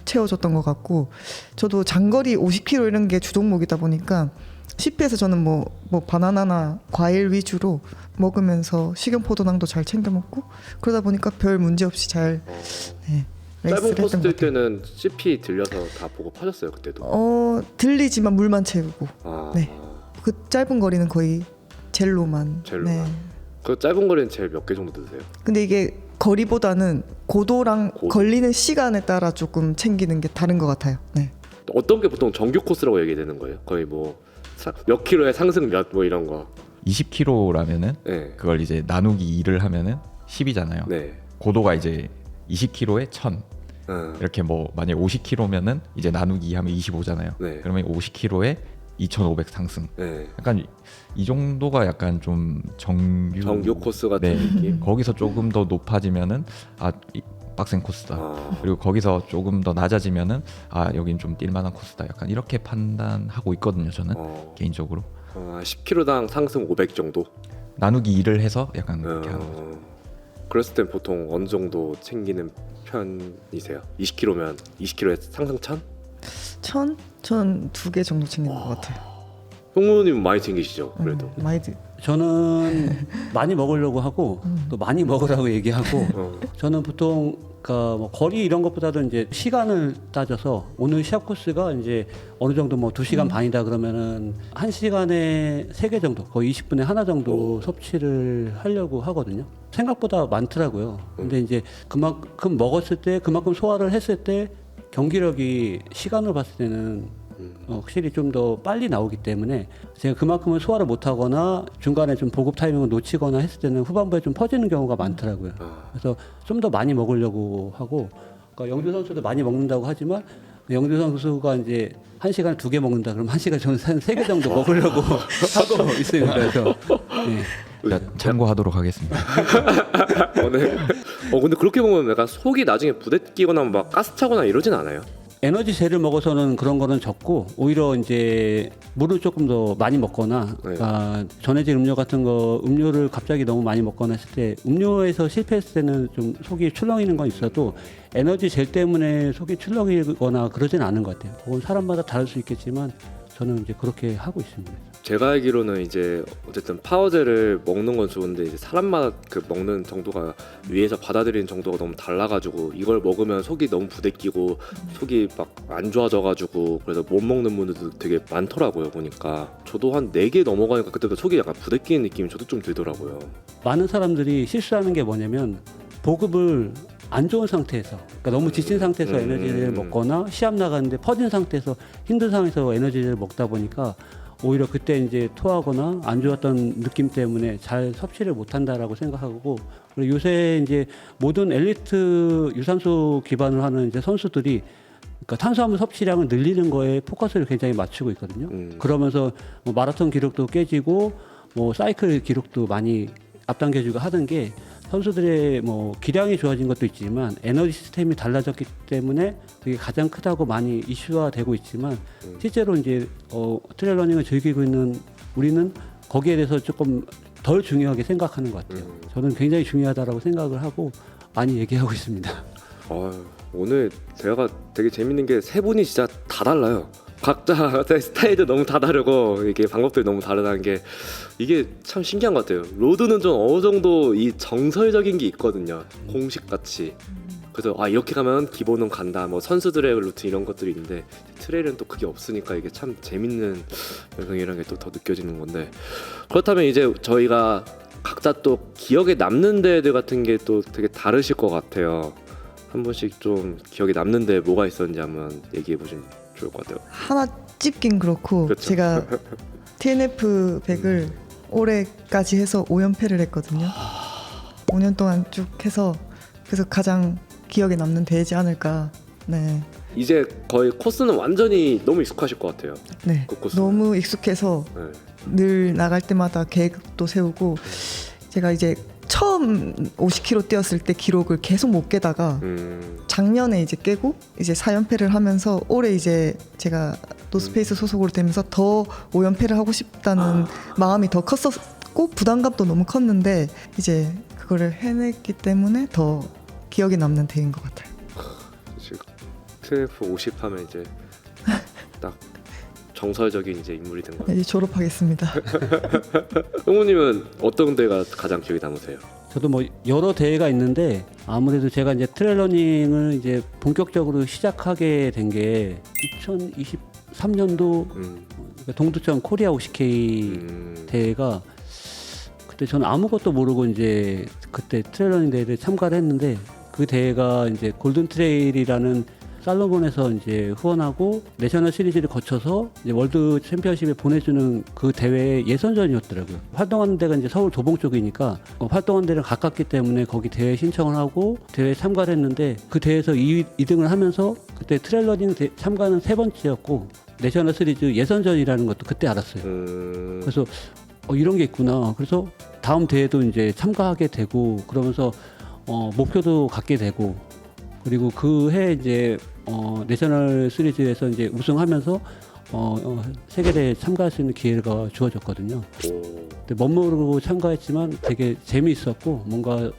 채워줬던 것 같고, 저도 장거리 50km 이런 게 주종목이다 보니까 CP에서 저는 뭐 바나나나 과일 위주로 먹으면서 식용포도당도 잘 챙겨 먹고, 그러다 보니까 별 문제 없이 잘 짧은 레이스를 코스 했던 뛸 것 같아요. 때는 CP 들려서 다 보고 파셨어요 그때도? 들리지만 물만 채우고, 아. 네. 그 짧은 거리는 거의 젤로만. 젤로만. 네. 그 짧은 거리는 제일 몇 개 정도 드세요? 근데 이게 거리보다는 고도랑 고도. 걸리는 시간에 따라 조금 챙기는 게 다른 것 같아요. 네. 어떤 게 보통 정규 코스라고 얘기되는 거예요? 거의 뭐 몇 킬로에 상승 몇 뭐 이런 거. 20km라면은 네. 그걸 이제 나누기 2를 하면은 10이잖아요. 네. 고도가 이제 20km에 1000. 이렇게 뭐 만약 50km면은 이제 나누기 2 하면 25잖아요. 네. 그러면 50km에 2,500 상승. 네. 약간 이 정도가 약간 좀 정규 코스 같은 네. 느낌. 거기서 조금 더 높아지면은 빡센 코스다. 아. 그리고 거기서 조금 더 낮아지면은 여긴 좀 뛸만한 코스다. 약간 이렇게 판단하고 있거든요. 저는 개인적으로 10km당 상승 500 정도. 나누기 2를 해서 약간 그렇게 하는 거죠. 그랬을 땐 보통 어느 정도 챙기는 편이세요? 20km면 20km에 상승 1000? 1000? 전 2개 정도 챙기는 것 같아요. 형무님 많이 챙기시죠? 그래도. 많이 저는 많이 먹으려고 하고 또 많이 먹으라고 얘기하고 저는 보통 그러니까 뭐 거리 이런 것보다도 이제 시간을 따져서 오늘 시합 코스가 이제 어느 정도 뭐 2시간 반이다 그러면은 1시간에 3개 정도 거의 20분에 하나 정도 섭취를 하려고 하거든요. 생각보다 많더라고요. 근데 이제 그만큼 먹었을 때 그만큼 소화를 했을 때 경기력이 시간으로 봤을 때는 확실히 좀 더 빨리 나오기 때문에 제가 그만큼은 소화를 못하거나 중간에 좀 보급 타이밍을 놓치거나 했을 때는 후반부에 좀 퍼지는 경우가 많더라고요. 그래서 좀 더 많이 먹으려고 하고 그러니까 영주 선수도 많이 먹는다고 하지만 영주 선수가 이제 1시간에 2개 먹는다 그러면 1시간에 저는 한 3개 정도 먹으려고 하고 있습니다. 그래서 네. 참고하도록 하겠습니다. 네. 근데 그렇게 보면 약간 속이 나중에 부대끼거나 막 가스 차거나 이러진 않아요? 에너지 젤을 먹어서는 그런 거는 적고 오히려 이제 물을 조금 더 많이 먹거나 그러니까 전해질 음료 같은 거 음료를 갑자기 너무 많이 먹거나 했을 때 음료에서 실패했을 때는 좀 속이 출렁이는 건 있어도 에너지 젤 때문에 속이 출렁이거나 그러진 않은 것 같아요. 그건 사람마다 다를 수 있겠지만 저는 이제 그렇게 하고 있습니다. 제가 알기로는 이제 어쨌든 파워젤을 먹는 건 좋은데 이제 사람마다 그 먹는 정도가 위에서 받아들이는 정도가 너무 달라가지고 이걸 먹으면 속이 너무 부대끼고 속이 막 안 좋아져가지고 그래서 못 먹는 분들도 되게 많더라고요. 보니까 저도 한 4개 넘어가니까 그때부터 속이 약간 부대끼는 느낌이 저도 좀 들더라고요. 많은 사람들이 실수하는 게 뭐냐면 보급을 안 좋은 상태에서 그러니까 너무 지친 상태에서 에너지를 먹거나 시합 나가는데 퍼진 상태에서 힘든 상황에서 에너지를 먹다 보니까 오히려 그때 이제 토하거나 안 좋았던 느낌 때문에 잘 섭취를 못한다라고 생각하고 그리고 요새 이제 모든 엘리트 유산소 기반을 하는 이제 선수들이 그러니까 탄수화물 섭취량을 늘리는 거에 포커스를 굉장히 맞추고 있거든요. 그러면서 뭐 마라톤 기록도 깨지고 뭐 사이클 기록도 많이 앞당겨주고 하는 게 선수들의 뭐 기량이 좋아진 것도 있지만 에너지 시스템이 달라졌기 때문에 그게 가장 크다고 많이 이슈화 되고 있지만 실제로 이제 트레일 러닝을 즐기고 있는 우리는 거기에 대해서 조금 덜 중요하게 생각하는 것 같아요. 저는 굉장히 중요하다라고 생각을 하고 많이 얘기하고 있습니다. 오늘 대화가 되게 재밌는 게 세 분이 진짜 다 달라요. 각자 스타일도 너무 다 다르고 이게 방법들이 너무 다르다는 게 이게 참 신기한 것 같아요. 로드는 좀 어느 정도 이 정설적인 게 있거든요. 공식 같이. 그래서 이렇게 가면 기본은 간다. 뭐 선수들의 루틴 이런 것들이 있는데 트레일은 또 그게 없으니까 이게 참 재밌는 영상이라는 게 또 더 느껴지는 건데 그렇다면 이제 저희가 각자 또 기억에 남는 데들 같은 게 또 되게 다르실 것 같아요. 한 번씩 좀 기억에 남는 데 뭐가 있었는지 한번 얘기해 보시면 좋을 것 같아요. 하나 찝긴 그렇고 그렇죠. 제가 TNF 100을 올해까지 해서 5연패를 했거든요. 5년 동안 쭉 해서 그래서 가장 기억에 남는 대회지 않을까. 네. 이제 거의 코스는 완전히 너무 익숙하실 것 같아요. 네. 그 코스. 너무 익숙해서 네. 늘 나갈 때마다 계획도 세우고 제가 이제 처음 50km 뛰었을 때 기록을 계속 못 깨다가 작년에 이제 깨고 이제 4연패를 하면서 올해 이제 제가 노스페이스 소속으로 되면서 더 5연패를 하고 싶다는 마음이 더 컸었고 부담감도 너무 컸는데 이제 그거를 해냈기 때문에 더 기억에 남는 대회인 것 같아요. 지금 TNF 50 하면 이제 딱 정설적인 이제 인물이 된 거예요. 이제 졸업하겠습니다. 형무님은 어떤 데가 가장 기억에 남으세요? 저도 뭐 여러 대회가 있는데 아무래도 제가 이제 트레일 러닝을 이제 본격적으로 시작하게 된 게 2023년도 동두천 코리아 50K 대회가 그때 저는 아무것도 모르고 이제 그때 트레일러닝 대회를 참가를 했는데 그 대회가 이제 골든 트레일이라는 살로몬에서 이제 후원하고 내셔널 시리즈를 거쳐서 이제 월드 챔피언십에 보내주는 그 대회의 예선전이었더라고요. 활동하는 데가 이제 서울 도봉 쪽이니까 활동하는 데랑 가깝기 때문에 거기 대회 신청을 하고 대회에 참가를 했는데 그 대회에서 2등을 하면서 그때 트레일러닝 참가는 3번째였고 내셔널 시리즈 예선전이라는 것도 그때 알았어요. 그래서 이런 게 있구나. 그래서 다음 대회도 이제 참가하게 되고 그러면서 목표도 갖게 되고 그리고 그 해 이제 내셔널 시리즈에서 이제 우승하면서 세계대회에 참가할 수 있는 기회가 주어졌거든요. 근데 멋모르고 참가했지만 되게 재미있었고 뭔가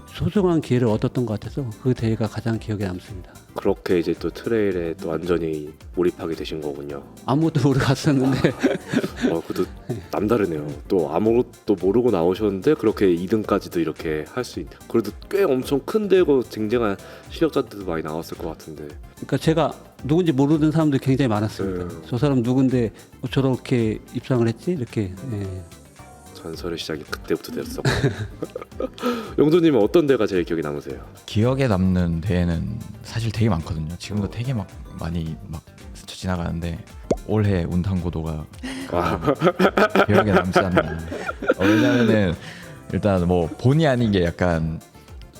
소중한 기회를 얻었던 것 같아서 그 대회가 가장 기억에 남습니다. 그렇게 이제 또 트레일에 또 완전히 몰입하게 되신 거군요. 아무것도 모르고 갔었는데 그것도 남다르네요. 또 아무것도 모르고 나오셨는데 그렇게 2등까지도 이렇게 할 수 있는. 그래도 꽤 엄청 큰 데고 쟁쟁한 실력자들도 많이 나왔을 것 같은데. 그러니까 제가 누군지 모르는 사람들이 굉장히 많았습니다. 저 사람 누군데 저렇게 입상을 했지? 이렇게. 예. 전설의 시작이 그때부터 됐었고. 영도님은 어떤 데가 제일 기억에 남으세요? 기억에 남는 대회는 사실 되게 많거든요. 지금도 되게 막 많이 막 스쳐 지나가는데 올해 운탕고도가 기억에 남지 않나. 왜냐면은 일단 뭐 본의 아니게 약간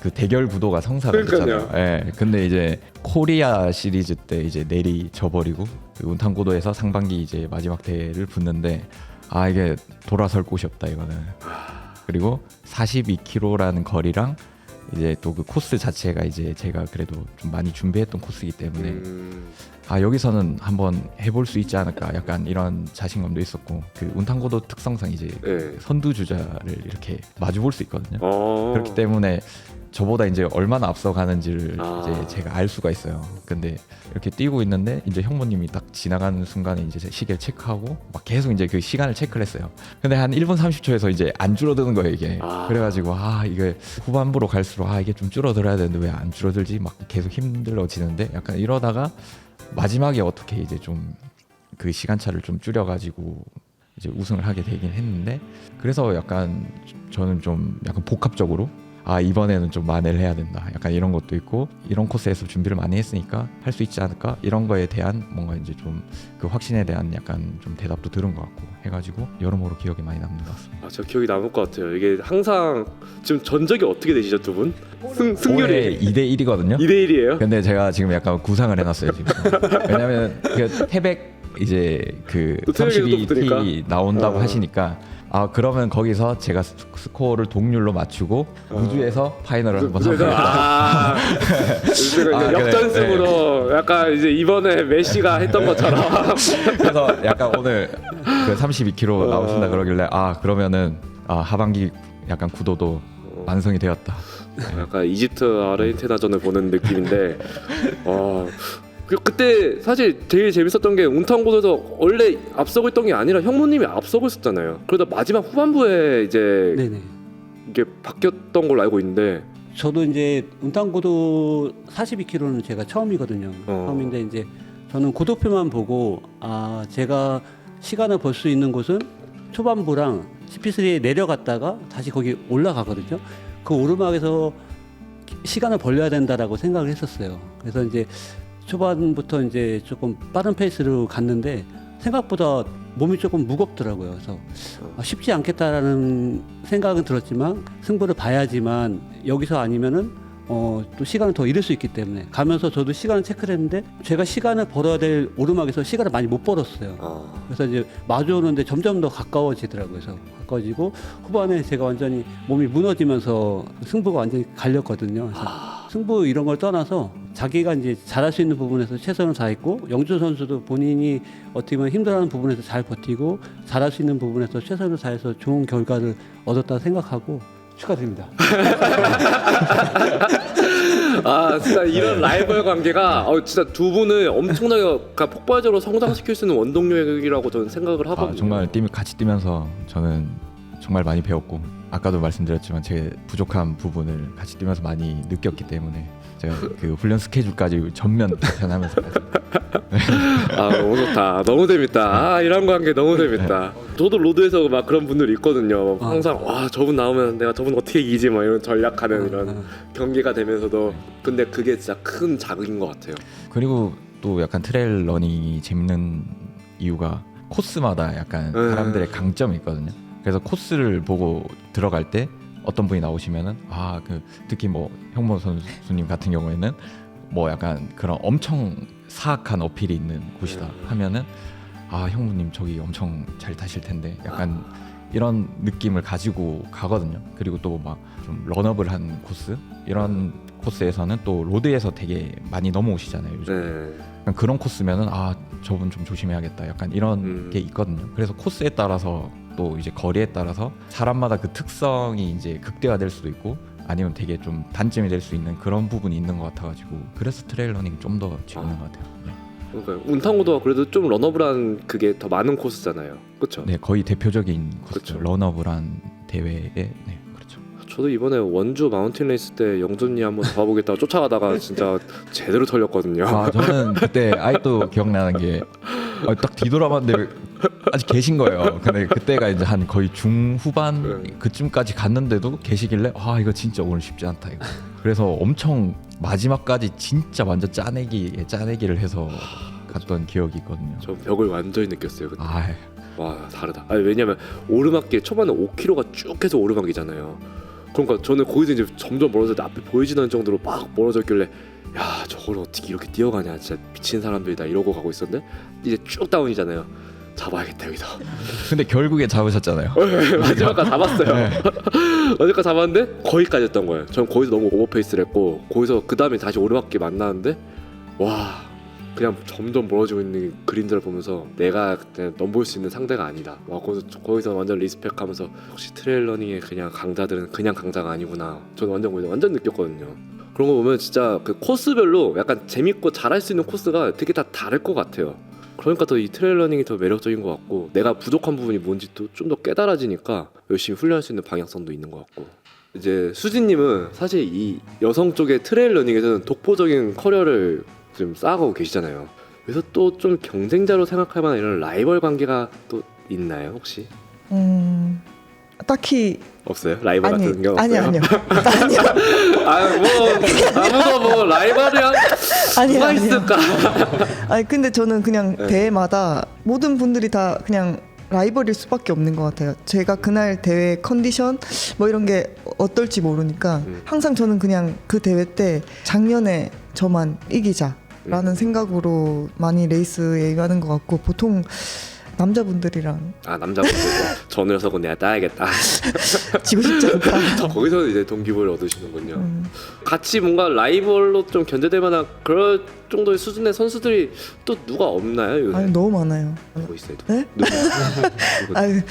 그 대결 구도가 성사가 됐잖아요. 예. 근데 이제 코리아 시리즈 때 이제 내리 져버리고 그 운탕고도에서 상반기 이제 마지막 대회를 붙는데 이게 돌아설 곳이 없다 이거는. 그리고 42km라는 거리랑 이제 또 그 코스 자체가 이제 제가 그래도 좀 많이 준비했던 코스이기 때문에 여기서는 한번 해볼 수 있지 않을까 약간 이런 자신감도 있었고 그 운탕고도 특성상 이제 그 선두 주자를 이렇게 마주 볼 수 있거든요. 그렇기 때문에 저보다 이제 얼마나 앞서가는지를 이제 제가 알 수가 있어요. 근데 이렇게 뛰고 있는데 이제 형모님이 딱 지나가는 순간에 이제 시계를 체크하고 막 계속 이제 그 시간을 체크를 했어요. 근데 한 1분 30초에서 이제 안 줄어드는 거예요 이게. 그래가지고 이게 후반부로 갈수록 이게 좀 줄어들어야 되는데 왜 안 줄어들지 막 계속 힘들어지는데 약간 이러다가 마지막에 어떻게 이제 좀 그 시간차를 좀 줄여가지고 이제 우승을 하게 되긴 했는데 그래서 약간 저는 좀 약간 복합적으로 이번에는 좀 만회를 해야 된다 약간 이런 것도 있고 이런 코스에서 준비를 많이 했으니까 할 수 있지 않을까 이런 거에 대한 뭔가 이제 좀 그 확신에 대한 약간 좀 대답도 들은 것 같고 해가지고 여러모로 기억에 많이 남는 것 같습니다. 저 기억이 남을 것 같아요. 이게 항상 지금 전적이 어떻게 되시죠 두 분? 승률이 2대1이거든요. 2대1이에요? 근데 제가 지금 약간 구상을 해놨어요 지금. 왜냐면 그 태백 이제 그 또 태백에도 또 32T 붙으니까? 나온다고 하시니까 그러면 거기서 제가 스코어를 동률로 맞추고 우주에서 파이널을 한번 하겠다. 제가 역전승으로 약간 이제 이번에 메시가 했던 것처럼. 그래서 약간 오늘 그 32km 나오신다 그러길래 그러면은 하반기 약간 구도도 완성이 되었다. 약간 이집트 아르헨티나전을 보는 느낌인데 그때 사실 제일 재밌었던 게 운탕고도에서 원래 앞서고 있던 게 아니라 형모님이 앞서고 있었잖아요. 그러다 마지막 후반부에 이제 네네. 이게 바뀌었던 걸로 알고 있는데 저도 이제 운탕고도 42km는 제가 처음이거든요. 처음인데 이제 저는 고도표만 보고 제가 시간을 벌 수 있는 곳은 초반부랑 CP3에 내려갔다가 다시 거기 올라가거든요. 그 오르막에서 시간을 벌려야 된다라고 생각을 했었어요. 그래서 이제 초반부터 이제 조금 빠른 페이스로 갔는데 생각보다 몸이 조금 무겁더라고요. 그래서 쉽지 않겠다라는 생각은 들었지만 승부를 봐야지만 여기서 아니면은 또 시간을 더 잃을 수 있기 때문에 가면서 저도 시간을 체크를 했는데 제가 시간을 벌어야 될 오르막에서 시간을 많이 못 벌었어요. 그래서 이제 마주오는데 점점 더 가까워지더라고요. 그래서 가까워지고 후반에 제가 완전히 몸이 무너지면서 승부가 완전히 갈렸거든요. 그래서 승부 이런 걸 떠나서 자기가 이제 잘할 수 있는 부분에서 최선을 다했고 영주 선수도 본인이 어떻게 보면 힘들어하는 부분에서 잘 버티고 잘할 수 있는 부분에서 최선을 다해서 좋은 결과를 얻었다 생각하고 축하드립니다. 진짜 이런 라이벌 관계가 진짜 두 분을 엄청나게 폭발적으로 성장시킬 수 있는 원동력이라고 저는 생각을 하거든요. 정말 같이 뛰면서 저는 정말 많이 배웠고 아까도 말씀드렸지만 제 부족한 부분을 같이 뛰면서 많이 느꼈기 때문에 제가 그 훈련 스케줄까지 전면 개편하면서 아 너무 좋다. 너무 재밌다. 아 이런 관계 너무 재밌다. 저도 로드에서 막 그런 분들이 있거든요. 항상 와 저분 나오면 내가 저분 어떻게 이기지 막 이런 전략하는 이런 경기가 되면서도 근데 그게 진짜 큰 자극인 것 같아요. 그리고 또 약간 트레일 러닝이 재밌는 이유가 코스마다 약간 사람들의 강점이 있거든요. 그래서 코스를 보고 들어갈 때 어떤 분이 나오시면은 그 특히 뭐 형모 선수님 같은 경우에는 뭐 약간 그런 엄청 사악한 어필이 있는 곳이다 하면은 형무님 저기 엄청 잘 타실 텐데 약간 이런 느낌을 가지고 가거든요. 그리고 또 막 좀 런업을 한 코스 이런 코스에서는 또 로드에서 되게 많이 넘어오시잖아요 요즘. 네. 약간 그런 코스면은 저분 좀 조심해야겠다 약간 이런 게 있거든요. 그래서 코스에 따라서 또 이제 거리에 따라서 사람마다 그 특성이 이제 극대화될 수도 있고 아니면 되게 좀 단점이 될 수 있는 그런 부분이 있는 것 같아가지고 그래서 트레일 러닝이 좀 더 재밌는 것 같아요. 네. 그러니까 운탕구도가 그래도 좀 런업을한 그게 더 많은 코스잖아요. 그렇죠? 네, 거의 대표적인 코스죠. 그쵸. 런업을한 대회에 네, 그렇죠. 저도 이번에 원주 마운틴 레이스 때 영준이 한번 잡아보겠다고 쫓아가다가 진짜 제대로 털렸거든요. 저는 그때 아직도 기억나는 게 딱 뒤돌아봤는데 아직 계신 거예요. 근데 그때가 이제 한 거의 중후반 그쯤까지 갔는데도 계시길래 이거 진짜 오늘 쉽지 않다 이거. 그래서 엄청 마지막까지 진짜 완전 짜내기를 해서 갔던 기억이 있거든요. 저 벽을 완전히 느꼈어요. 그때. 아, 와 다르다. 아니 왜냐면 오르막길 초반에 5km가 쭉 해서 오르막이잖아요. 그러니까 저는 거기서 이제 점점 멀어져 앞에 보이지는 정도로 막 멀어져 있길래 야 저걸 어떻게 이렇게 뛰어가냐 진짜 미친 사람들이다 이러고 가고 있었는데 이제 쭉 다운이잖아요. 잡아야겠다 여기서. 근데 결국에 잡으셨잖아요. 마지막까지 잡았어요. 마지막까지 잡았는데 거기까지였던 거예요. 전 거기서 너무 오버페이스를 했고 거기서 그 다음에 다시 오르막길 만나는데 와 그냥 점점 멀어지고 있는 그림들을 보면서 내가 그냥 넘볼 수 있는 상대가 아니다. 와 거기서 완전 리스펙하면서 역시 트레일 러닝의 그냥 강자들은 그냥 강자가 아니구나. 저는 완전 느꼈거든요. 그런 거 보면 진짜 그 코스별로 약간 재밌고 잘할 수 있는 코스가 되게 다 다를 것 같아요. 그러니까 더 이 트레일 러닝이 더 매력적인 것 같고 내가 부족한 부분이 뭔지 또 좀 더 깨달아지니까 열심히 훈련할 수 있는 방향성도 있는 것 같고 이제 수진님은 사실 이 여성 쪽의 트레일 러닝에서는 독보적인 커리어를 좀 쌓아가고 계시잖아요. 그래서 또 좀 경쟁자로 생각할 만한 이런 라이벌 관계가 또 있나요 혹시? 딱히 없어요? 라이벌 같은 경 없어요? 아니요. 아무도 뭐 라이벌이야 누가 있을까? 아니 근데 저는 그냥 네. 대회마다 모든 분들이 다 그냥 라이벌일 수밖에 없는 것 같아요. 제가 그날 대회 컨디션 뭐 이런 게 어떨지 모르니까 항상 저는 그냥 그 대회 때 작년에 저만 이기자라는 생각으로 많이 레이스에 임하는 것 같고 보통 남자분들이랑 남자분들 저 녀석은 내가 따야겠다. 지고 싶지 않다. 거기서 이제 동기부여를 얻으시는군요. 같이 뭔가 라이벌로 좀 견제될 만한 그럴 정도의 수준의 선수들이 또 누가 없나요 요새? 아니 너무 많아요. 누구 있어요? 네? 누구? 아유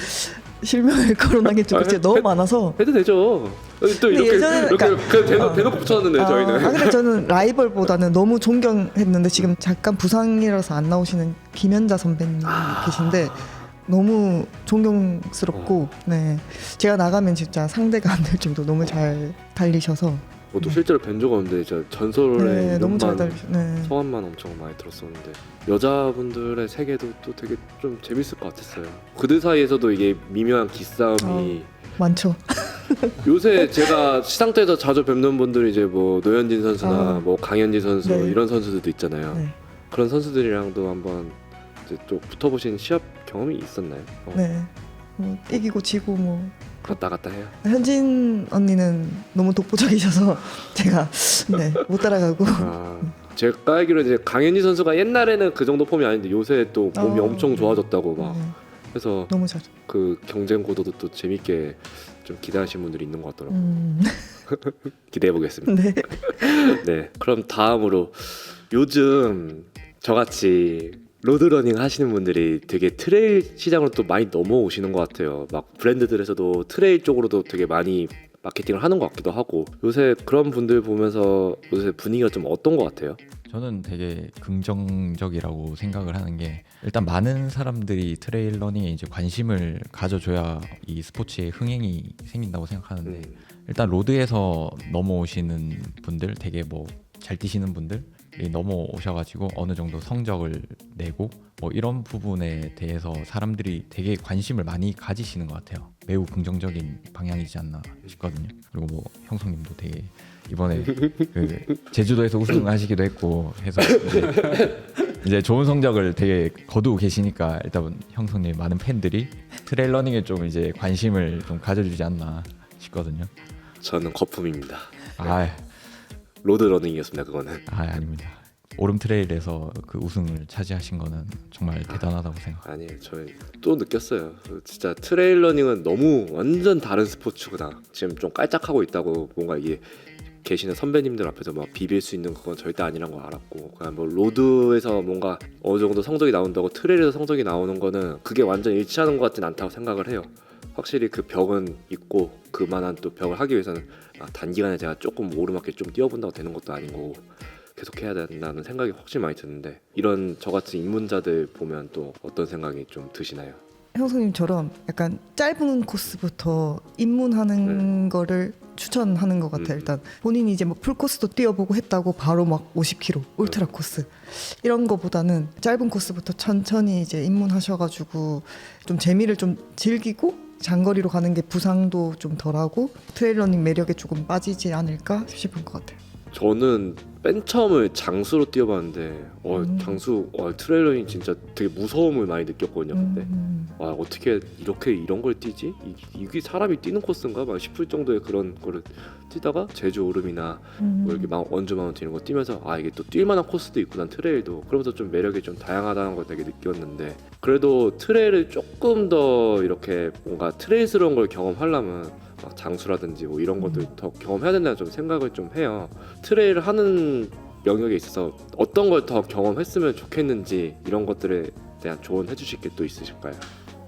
실명을 거론하기 좀 그치 너무 많아서. 해도 되죠. 또 근데 이렇게 예전에는 그냥 대놓고 붙여놨는데 저희는. 근데 저는 라이벌보다는 너무 존경했는데 지금 잠깐 부상이라서 안 나오시는 김연자 선배님 계신데 너무 존경스럽고 네 제가 나가면 진짜 상대가 안 될 정도 너무 잘 달리셔서 또 실제로 뵌 적 없는데 저 전설의 너무 잘 이름만 달리셔. 네. 성함만 엄청 많이 들었었는데 여자분들의 세계도 또 되게 좀 재밌을 것 같았어요. 그들 사이에서도 이게 미묘한 기싸움이 많죠. 요새 제가 시상대에서 자주 뵙는 분들이 이제 뭐 노현진 선수나 뭐 강현지 선수 네. 이런 선수들도 있잖아요. 네. 그런 선수들이랑도 한번 이제 또 붙어보신 시합 경험이 있었나요? 네. 뭐 이기고 지고 뭐 갔다 해요. 현진 언니는 너무 독보적이셔서 제가 아. 못 따라가고 제가 알기로 이제 강현지 선수가 옛날에는 그 정도 폼이 아닌데 요새 또 몸이 엄청 좋아졌다고 막 네, 해서 너무 잘. 그 경쟁 구도도 또 재밌게 좀 기대하시는 분들이 있는 것 같더라고요. 기대해 보겠습니다. 네. 네, 그럼 다음으로 요즘 저같이 로드러닝 하시는 분들이 되게 트레일 시장으로 또 많이 넘어오시는 것 같아요. 막 브랜드들에서도 트레일 쪽으로도 되게 많이 마케팅을 하는 것 같기도 하고 요새 그런 분들 보면서 요새 분위기가 좀 어떤 것 같아요? 저는 되게 긍정적이라고 생각을 하는 게 일단 많은 사람들이 트레일 러닝에 이제 관심을 가져줘야 이 스포츠의 흥행이 생긴다고 생각하는데 일단 로드에서 넘어오시는 분들 되게 뭐 잘 뛰시는 분들 넘어오셔가지고 어느 정도 성적을 내고 뭐 이런 부분에 대해서 사람들이 되게 관심을 많이 가지시는 것 같아요. 매우 긍정적인 방향이지 않나 싶거든요. 그리고 뭐 형성님도 되게 이번에 그 제주도에서 우승하시기도 했고 해서 이제 좋은 성적을 되게 거두고 계시니까 일단 형성님 많은 팬들이 트레일 러닝에 좀 이제 관심을 좀 가져주지 않나 싶거든요. 저는 거품입니다. 아, 로드러닝이었습니다. 그거는. 아닙니다. 오름 트레일에서 그 우승을 차지하신 거는 정말 대단하다고 생각합니다. 아니, 저희 또 느꼈어요. 진짜 트레일 러닝은 너무 완전 다른 스포츠구나. 지금 좀 깔짝하고 있다고 뭔가 이게 계시는 선배님들 앞에서 막 비빌 수 있는 그건 절대 아니란 거 알았고, 그냥 뭐 로드에서 뭔가 어느 정도 성적이 나온다고 트레일에서 성적이 나오는 거는 그게 완전 일치하는 것 같진 않다고 생각을 해요. 확실히 그 벽은 있고 그만한 또 벽을 하기 위해서는 단기간에 제가 조금 오르막길 좀 뛰어본다고 되는 것도 아닌 거고 계속 해야 된다는 생각이 확실히 많이 드는데, 이런 저같은 입문자들 보면 또 어떤 생각이 좀 드시나요? 형수님처럼 약간 짧은 코스부터 입문하는 거를 추천하는 것 같아요. 일단 본인이 이제 뭐 풀코스도 뛰어보고 했다고 바로 막 50km 울트라 코스 이런 거보다는 짧은 코스부터 천천히 이제 입문하셔가지고 좀 재미를 좀 즐기고 장거리로 가는 게 부상도 좀 덜하고 트레일러닝 매력에 조금 빠지지 않을까 싶은 것 같아요. 저는 맨 처음을 장수로 뛰어봤는데 장수 트레일러닝 진짜 되게 무서움을 많이 느꼈거든요. 근데 어떻게 이렇게 이런 걸 뛰지? 이게 사람이 뛰는 코스인가? 막 싶을 정도의 그런 거를 뛰다가 제주 오름이나 뭐 이렇게 원주 마운틴 이런 거 뛰면서 이게 또 뛸만한 코스도 있구나, 트레일도. 그러면서 좀 매력이 좀 다양하다는 걸 되게 느꼈는데, 그래도 트레일을 조금 더 이렇게 뭔가 트레일스러운 걸 경험하려면 막 장수라든지 뭐 이런 것들 더 경험해야 된다는 좀 생각을 좀 해요. 트레일을 하는 영역에 있어서 어떤 걸 더 경험했으면 좋겠는지 이런 것들에 대한 조언 해주실 게 또 있으실까요?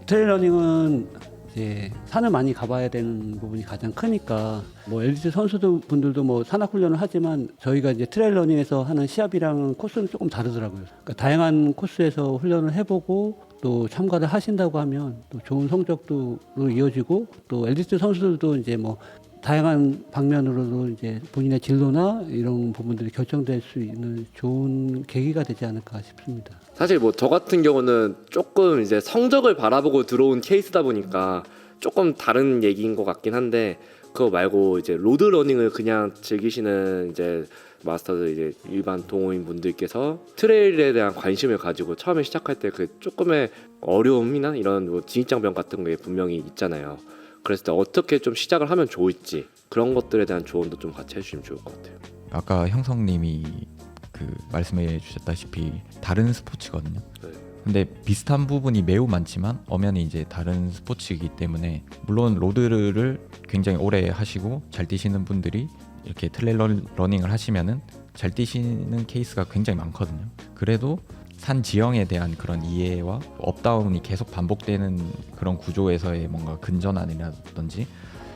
트레일 러닝은 이제 산을 많이 가봐야 되는 부분이 가장 크니까 뭐 엘리트 선수분들도 뭐 산악 훈련을 하지만 저희가 이제 트레일 러닝에서 하는 시합이랑 코스는 조금 다르더라고요. 그러니까 다양한 코스에서 훈련을 해보고 또 참가를 하신다고 하면 또 좋은 성적도 이어지고, 또 엘리트 선수들도 이제 뭐 다양한 방면으로도 이제 본인의 진로나 이런 부분들이 결정될 수 있는 좋은 계기가 되지 않을까 싶습니다. 사실 뭐 저 같은 경우는 조금 이제 성적을 바라보고 들어온 케이스다 보니까 조금 다른 얘기인 것 같긴 한데, 그거 말고 이제 로드 러닝을 그냥 즐기시는 이제 마스터들, 이제 일반 동호인 분들께서 트레일에 대한 관심을 가지고 처음에 시작할 때 그 조금의 어려움이나 이런 뭐 진입장벽 같은 게 분명히 있잖아요. 그랬을 때 어떻게 좀 시작을 하면 좋을지 그런 것들에 대한 조언도 좀 같이 해주시면 좋을 것 같아요. 아까 형성님이 그 말씀해 주셨다시피 다른 스포츠거든요. 네. 근데 비슷한 부분이 매우 많지만 엄연히 이제 다른 스포츠이기 때문에, 물론 로드를 굉장히 오래 하시고 잘 뛰시는 분들이 이렇게 트레일 러닝을 하시면은 잘 뛰시는 케이스가 굉장히 많거든요. 그래도 산 지형에 대한 그런 이해와 업다운이 계속 반복되는 그런 구조에서의 뭔가 근전환이라든지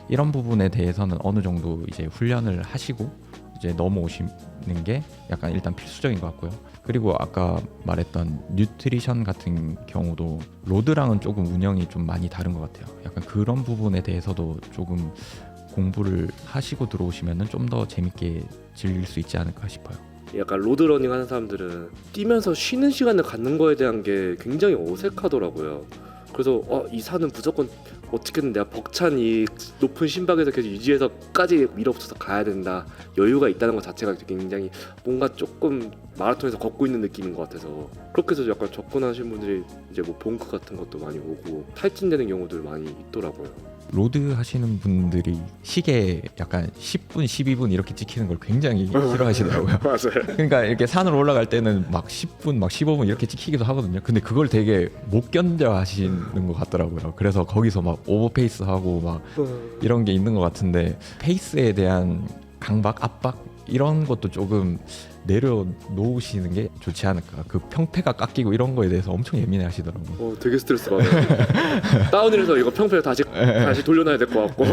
이런 부분에 대해서는 어느 정도 이제 훈련을 하시고 이제 넘어오시는 게 약간 일단 필수적인 것 같고요. 그리고 아까 말했던 뉴트리션 같은 경우도 로드랑은 조금 운영이 좀 많이 다른 것 같아요. 약간 그런 부분에 대해서도 조금 공부를 하시고 들어오시면은 좀 더 재밌게 즐길 수 있지 않을까 싶어요. 약간 로드러닝 하는 사람들은 뛰면서 쉬는 시간을 갖는 거에 대한 게 굉장히 어색하더라고요. 그래서 이 산은 무조건 어떻게든 내가 벅찬 이 높은 심박에서 계속 유지해서까지 밀어붙여서 가야 된다, 여유가 있다는 것 자체가 굉장히 뭔가 조금 마라톤에서 걷고 있는 느낌인 것 같아서, 그렇게 해서 약간 접근하신 분들이 이제 뭐 봉크 같은 것도 많이 오고 탈진되는 경우들 많이 있더라고요. 로드 하시는 분들이 시계 약간 10분, 12분 이렇게 찍히는 걸 굉장히 싫어하시더라고요. 맞아요. 그러니까 이렇게 산으로 올라갈 때는 막 10분, 막 15분 이렇게 찍히기도 하거든요. 근데 그걸 되게 못 견뎌 하시는 것 같더라고요. 그래서 거기서 막 오버페이스 하고 막 이런 게 있는 것 같은데, 페이스에 대한 강박, 압박 이런 것도 조금 내려놓으시는 게 좋지 않을까. 그 평패가 깎이고 이런 거에 대해서 엄청 예민해 하시더라고요. 되게 스트레스 받아요. 다운힐에서 이거 평패를 다시 돌려놔야 될 것 같고.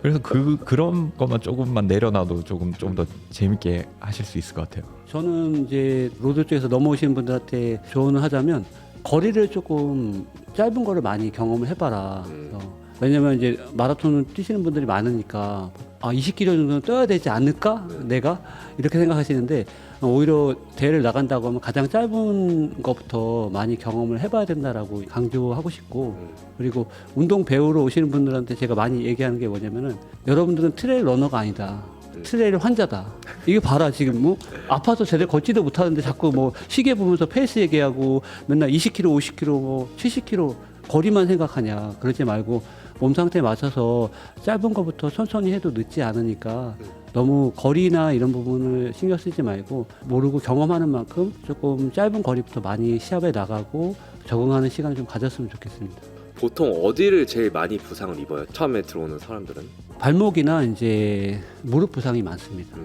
그래서 그런 것만 조금만 내려놔도 조금 좀 더 재밌게 하실 수 있을 것 같아요. 저는 이제 로드 쪽에서 넘어오시는 분들한테 조언을 하자면 거리를 조금 짧은 거를 많이 경험을 해봐라. 그래서 왜냐면 이제 마라톤을 뛰시는 분들이 많으니까 20km 정도는 뛰어야 되지 않을까? 내가 이렇게 생각하시는데 오히려 대회를 나간다고 하면 가장 짧은 것부터 많이 경험을 해봐야 된다라고 강조하고 싶고, 그리고 운동 배우러 오시는 분들한테 제가 많이 얘기하는 게 뭐냐면은 여러분들은 트레일 러너가 아니다. 트레일 환자다. 이게 봐라 지금 뭐 아파서 제대로 걷지도 못하는데 자꾸 뭐 시계 보면서 페이스 얘기하고 맨날 20km, 50km, 뭐 70km 거리만 생각하냐. 그러지 말고 몸 상태에 맞춰서 짧은 것부터 천천히 해도 늦지 않으니까 너무 거리나 이런 부분을 신경 쓰지 말고 모르고 경험하는 만큼 조금 짧은 거리부터 많이 시합에 나가고 적응하는 시간을 좀 가졌으면 좋겠습니다. 보통 어디를 제일 많이 부상을 입어요? 처음에 들어오는 사람들은? 발목이나 이제 무릎 부상이 많습니다.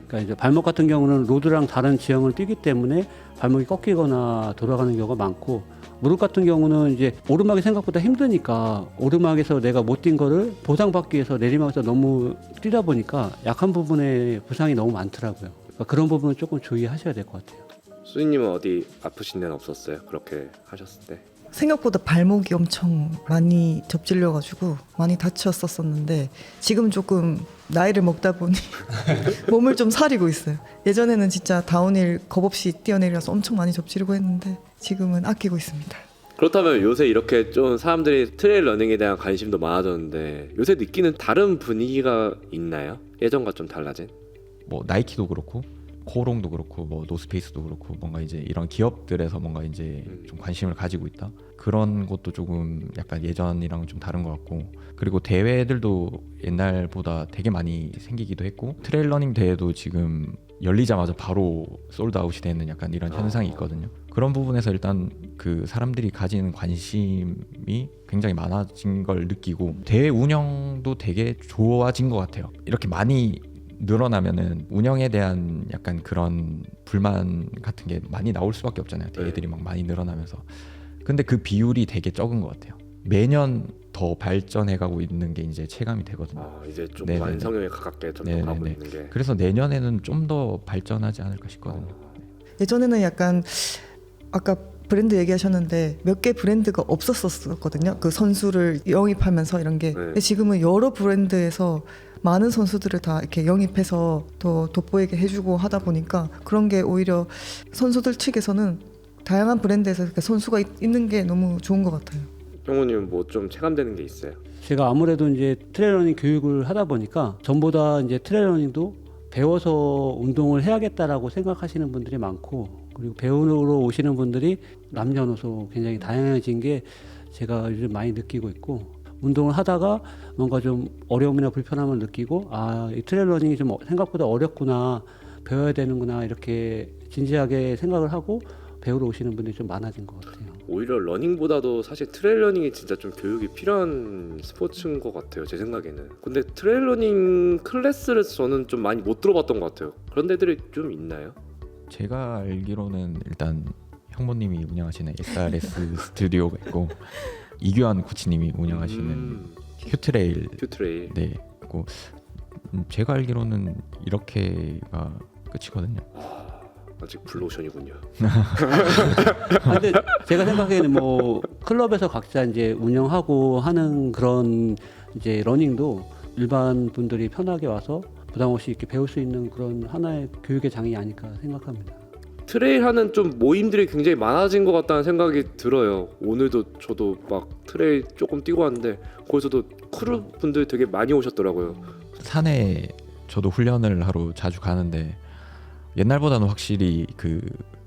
그러니까 이제 발목 같은 경우는 로드랑 다른 지형을 뛰기 때문에 발목이 꺾이거나 돌아가는 경우가 많고, 무릎 같은 경우는 이제 오르막이 생각보다 힘드니까 오르막에서 내가 못 뛴 거를 보상받기 위해서 내리막에서 너무 뛰다 보니까 약한 부분에 부상이 너무 많더라고요. 그러니까 그런 부분을 조금 주의하셔야 될 것 같아요. 수인님은 어디 아프신 데는 없었어요? 그렇게 하셨을 때? 생각보다 발목이 엄청 많이 접질려가지고 많이 다쳤었었는데 지금 조금 나이를 먹다 보니 몸을 좀 사리고 있어요. 예전에는 진짜 다운힐 겁없이 뛰어내려서 엄청 많이 접지르고 했는데 지금은 아끼고 있습니다. 그렇다면 요새 이렇게 좀 사람들이 트레일 러닝에 대한 관심도 많아졌는데 요새 느끼는 다른 분위기가 있나요? 예전과 좀 달라진? 뭐 나이키도 그렇고 코롱도 그렇고 뭐 노스페이스도 그렇고 뭔가 이제 이런 기업들에서 뭔가 이제 좀 관심을 가지고 있다, 그런 것도 조금 약간 예전이랑 좀 다른 것 같고, 그리고 대회들도 옛날보다 되게 많이 생기기도 했고, 트레일 러닝 대회도 지금 열리자마자 바로 솔드아웃이 되는 약간 이런 현상이 있거든요. 그런 부분에서 일단 그 사람들이 가지는 관심이 굉장히 많아진 걸 느끼고, 대회 운영도 되게 좋아진 것 같아요. 이렇게 많이 늘어나면은 운영에 대한 약간 그런 불만 같은 게 많이 나올 수밖에 없잖아요. 대회들이 막 많이 늘어나면서. 근데 그 비율이 되게 적은 것 같아요. 매년 더 발전해가고 있는 게 이제 체감이 되거든요. 이제 좀 네네네. 완성형에 가깝게 점점 가고 네네네. 있는 게. 그래서 내년에는 좀 더 발전하지 않을까 싶거든요. 예전에는 약간 아까 브랜드 얘기하셨는데 몇 개 브랜드가 없었었거든요. 그 선수를 영입하면서 이런 게. 근데 지금은 여러 브랜드에서 많은 선수들을 다 이렇게 영입해서 더 돋보이게 해주고 하다 보니까 그런 게 오히려 선수들 측에서는 다양한 브랜드에서 이렇게 선수가 있는 게 너무 좋은 것 같아요. 형우님 뭐 좀 체감되는 게 있어요? 제가 아무래도 이제 트레일러닝 교육을 하다 보니까 전보다 이제 트레일러닝도 배워서 운동을 해야겠다라고 생각하시는 분들이 많고, 그리고 배우러 오시는 분들이 남녀노소 굉장히 다양해진 게 제가 요즘 많이 느끼고 있고, 운동을 하다가 뭔가 좀 어려움이나 불편함을 느끼고 이 트레일 러닝이 좀 생각보다 어렵구나, 배워야 되는구나, 이렇게 진지하게 생각을 하고 배우러 오시는 분들이 좀 많아진 것 같아요. 오히려 러닝보다도 사실 트레일 러닝이 진짜 좀 교육이 필요한 스포츠인 것 같아요, 제 생각에는. 근데 트레일 러닝 클래스를 저는 좀 많이 못 들어봤던 것 같아요. 그런 데들이 좀 있나요? 제가 알기로는 일단 형모님이 운영하시는 SRS 스튜디오가 있고, 이규환 코치님이 운영하시는 큐트레일, 큐트레일. 네, 있고, 제가 알기로는 이렇게가 끝이거든요. 아직 블루오션이군요. 근데 제가 생각에는 뭐 클럽에서 각자 이제 운영하고 하는 그런 이제 러닝도 일반 분들이 편하게 와서 부담 없이 이렇게 배울 수 있는 그런 하나의 교육의 장이 아닐까 생각합니다. 트레일 하는 좀 모임들이 굉장히 많아진 것 같다는 생각이 들어요. 오늘도 저도 막 트레일 조금 뛰고 왔는데 거기서도 크루 분들 되게 많이 오셨더라고요. 산에 저도 훈련을 하러 자주 가는데 옛날보다는 확실히 그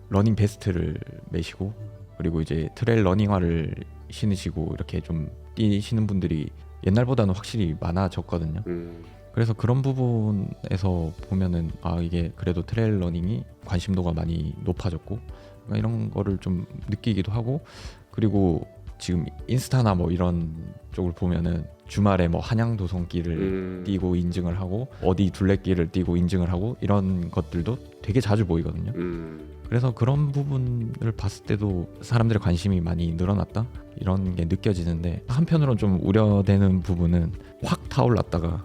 러닝 베스트를 매시고, 그리고 이제 트레일 러닝화를 신으시고 이렇게 좀 뛰시는 분들이 옛날보다는 확실히 많아졌거든요. 그래서 그런 부분에서 보면은 이게 그래도 트레일 러닝이 관심도가 많이 높아졌고, 이런 거를 좀 느끼기도 하고, 그리고 지금 인스타나 뭐 이런 쪽을 보면은 주말에 뭐 한양도성길을 뛰고 인증을 하고 어디 둘레길을 뛰고 인증을 하고 이런 것들도 되게 자주 보이거든요. 그래서 그런 부분을 봤을 때도 사람들의 관심이 많이 늘어났다 이런 게 느껴지는데, 한편으로는 좀 우려되는 부분은 확 타올랐다가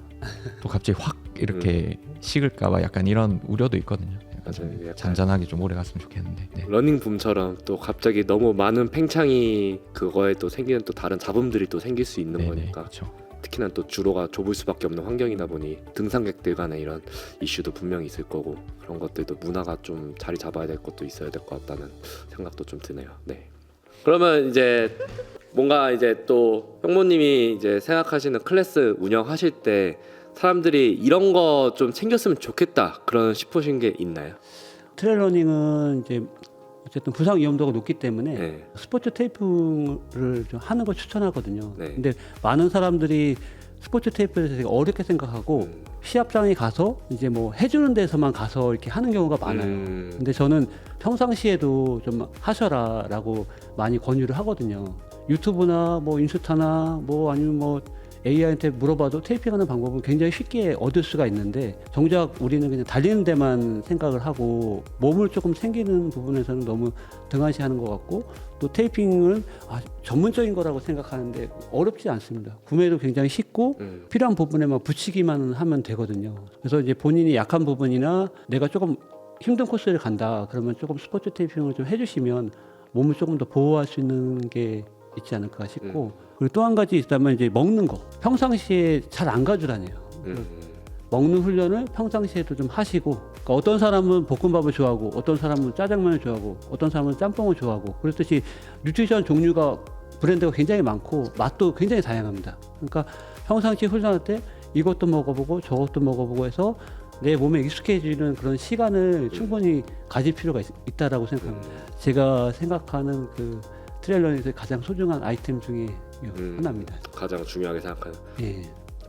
또 갑자기 확 이렇게 식을까봐 약간 이런 우려도 있거든요. 맞아요. 이게 약간 잔잔하게 좀 오래 갔으면 좋겠는데. 네. 러닝 붐처럼 또 갑자기 너무 많은 팽창이 그거에 또 생기는 또 다른 잡음들이 또 생길 수 있는 네네, 거니까. 그렇죠. 특히나 또 주로가 좁을 수밖에 없는 환경이다 보니 등산객들 간의 이런 이슈도 분명히 있을 거고 그런 것들도 문화가 좀 자리 잡아야 될 것도 있어야 될 것 같다는 생각도 좀 드네요. 네. 그러면 이제 뭔가 이제 또 형모님이 이제 생각하시는 클래스 운영하실 때 사람들이 이런 거 좀 챙겼으면 좋겠다 그런 싶으신 게 있나요? 트레일러닝은 이제 어쨌든 부상 위험도가 높기 때문에 네. 스포츠 테이프를 좀 하는 걸 추천하거든요. 네. 근데 많은 사람들이 스포츠 테이프를 되게 어렵게 생각하고 시합장에 가서 이제 뭐 해주는 데서만 가서 이렇게 하는 경우가 많아요. 근데 저는 평상시에도 좀 하셔라라고 많이 권유를 하거든요. 유튜브나 뭐 인스타나 뭐 아니면 뭐 AI한테 물어봐도 테이핑하는 방법은 굉장히 쉽게 얻을 수가 있는데 정작 우리는 그냥 달리는 데만 생각을 하고 몸을 조금 챙기는 부분에서는 너무 등한시하는 것 같고 또 테이핑은 전문적인 거라고 생각하는데 어렵지 않습니다. 구매도 굉장히 쉽고 필요한 부분에만 붙이기만 하면 되거든요. 그래서 이제 본인이 약한 부분이나 내가 조금 힘든 코스를 간다 그러면 조금 스포츠 테이핑을 좀 해주시면 몸을 조금 더 보호할 수 있는 게 있지 않을까 싶고 그리고 또 한 가지 있다면 이제 먹는 거 평상시에 잘 안 가져다녀요. 먹는 훈련을 평상시에도 좀 하시고 그러니까 어떤 사람은 볶음밥을 좋아하고 어떤 사람은 짜장면을 좋아하고 어떤 사람은 짬뽕을 좋아하고 그렇듯이 뉴트리션 종류가 브랜드가 굉장히 많고 맛도 굉장히 다양합니다. 그러니까 평상시 훈련할 때 이것도 먹어보고 저것도 먹어보고 해서 내 몸에 익숙해지는 그런 시간을 충분히 가질 필요가 있다라고 생각합니다. 제가 생각하는 그 트레일러닝에서 가장 소중한 아이템 중에 하나입니다. 가장 중요하게 생각하는. 예.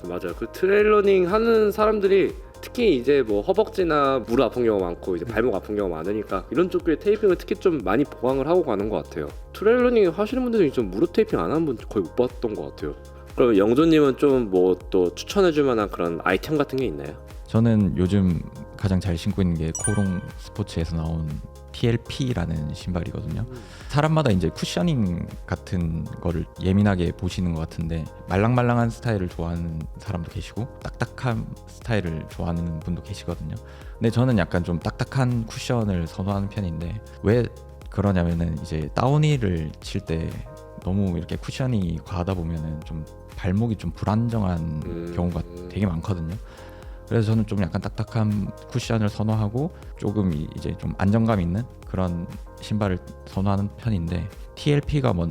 맞아요. 그 트레일러닝 하는 사람들이 특히 이제 뭐 허벅지나 무릎 아픈 경우가 많고 이제 발목 아픈 경우가 많으니까 이런 쪽에 테이핑을 특히 좀 많이 보강을 하고 가는 것 같아요. 트레일러닝 하시는 분들이 좀 무릎 테이핑 안 하는 분 거의 못 봤던 것 같아요. 그럼 영조님은 좀 뭐 또 추천해줄 만한 그런 아이템 같은 게 있나요? 저는 요즘 가장 잘 신고 있는 게 코롱 스포츠에서 나온 TLP라는 신발이거든요. 사람마다 이제 쿠셔닝 같은 거를 예민하게 보시는 것 같은데 말랑말랑한 스타일을 좋아하는 사람도 계시고 딱딱한 스타일을 좋아하는 분도 계시거든요. 근데 저는 약간 좀 딱딱한 쿠션을 선호하는 편인데 왜 그러냐면은 이제 다운힐을 칠 때 너무 이렇게 쿠션이 과하다 보면은 좀 발목이 좀 불안정한 경우가 되게 많거든요. 그래서 저는 좀 약간 딱딱한 쿠션을 선호하고 조금 이제 좀 안정감 있는 그런 신발을 선호하는 편인데 TLP가 뭐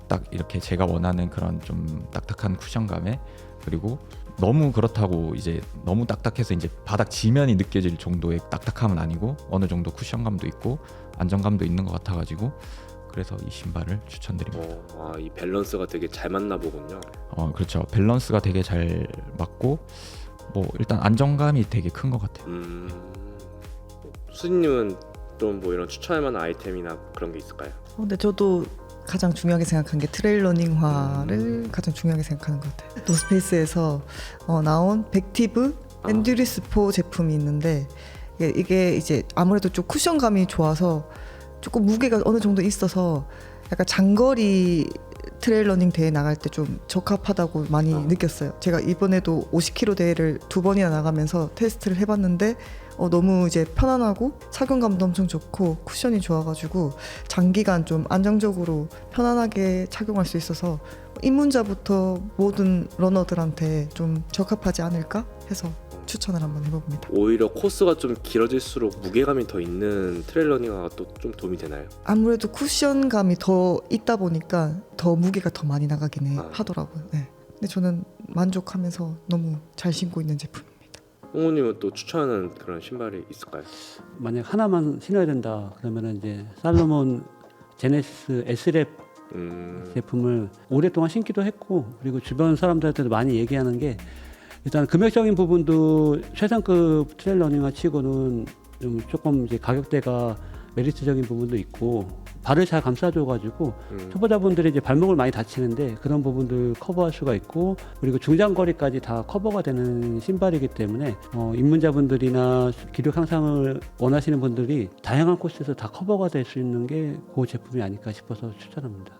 딱 이렇게 제가 원하는 그런 좀 딱딱한 쿠션감에 그리고 너무 그렇다고 이제 너무 딱딱해서 이제 바닥 지면이 느껴질 정도의 딱딱함은 아니고 어느 정도 쿠션감도 있고 안정감도 있는 것 같아가지고 그래서 이 신발을 추천드립니다. 이 밸런스가 되게 잘 맞나 보군요. 그렇죠. 밸런스가 되게 잘 맞고 뭐 일단 안정감이 되게 큰 것 같아요. 수진님은 좀 뭐 이런 추천할 만한 아이템이나 그런 게 있을까요? 근데 저도 가장 중요하게 생각한 게 트레일러닝화를 가장 중요하게 생각하는 것 같아요. 노스페이스에서 나온 백티브 엔듀리스4 제품이 있는데 이게 이제 아무래도 좀 쿠션감이 좋아서 조금 무게가 어느 정도 있어서 약간 장거리 트레일러닝 대회 나갈 때 좀 적합하다고 많이 느꼈어요. 제가 이번에도 50km 대회를 2번이나 나가면서 테스트를 해봤는데 너무 이제 편안하고 착용감도 엄청 좋고 쿠션이 좋아가지고 장기간 좀 안정적으로 편안하게 착용할 수 있어서 입문자부터 모든 러너들한테 좀 적합하지 않을까 해서 추천을 한번 해봅니다. 오히려 코스가 좀 길어질수록 무게감이 더 있는 트레일러닝화가 또 좀 도움이 되나요? 아무래도 쿠션감이 더 있다 보니까 더 무게가 더 많이 나가긴 하더라고요. 네. 근데 저는 만족하면서 너무 잘 신고 있는 제품입니다. 홍우님은 또 추천하는 그런 신발이 있을까요? 만약 하나만 신어야 된다 그러면은 이제 살로몬 제네시스 S랩 제품을 오랫동안 신기도 했고 그리고 주변 사람들한테도 많이 얘기하는 게 일단 금액적인 부분도 최상급 트레일러닝화 치고는 좀 조금 이제 가격대가 메리트적인 부분도 있고 발을 잘 감싸줘가지고 초보자분들이 이제 발목을 많이 다치는데 그런 부분들 커버할 수가 있고 그리고 중장거리까지 다 커버가 되는 신발이기 때문에 입문자분들이나 기록 향상을 원하시는 분들이 다양한 코스에서 다 커버가 될 수 있는 게 그 제품이 아닐까 싶어서 추천합니다.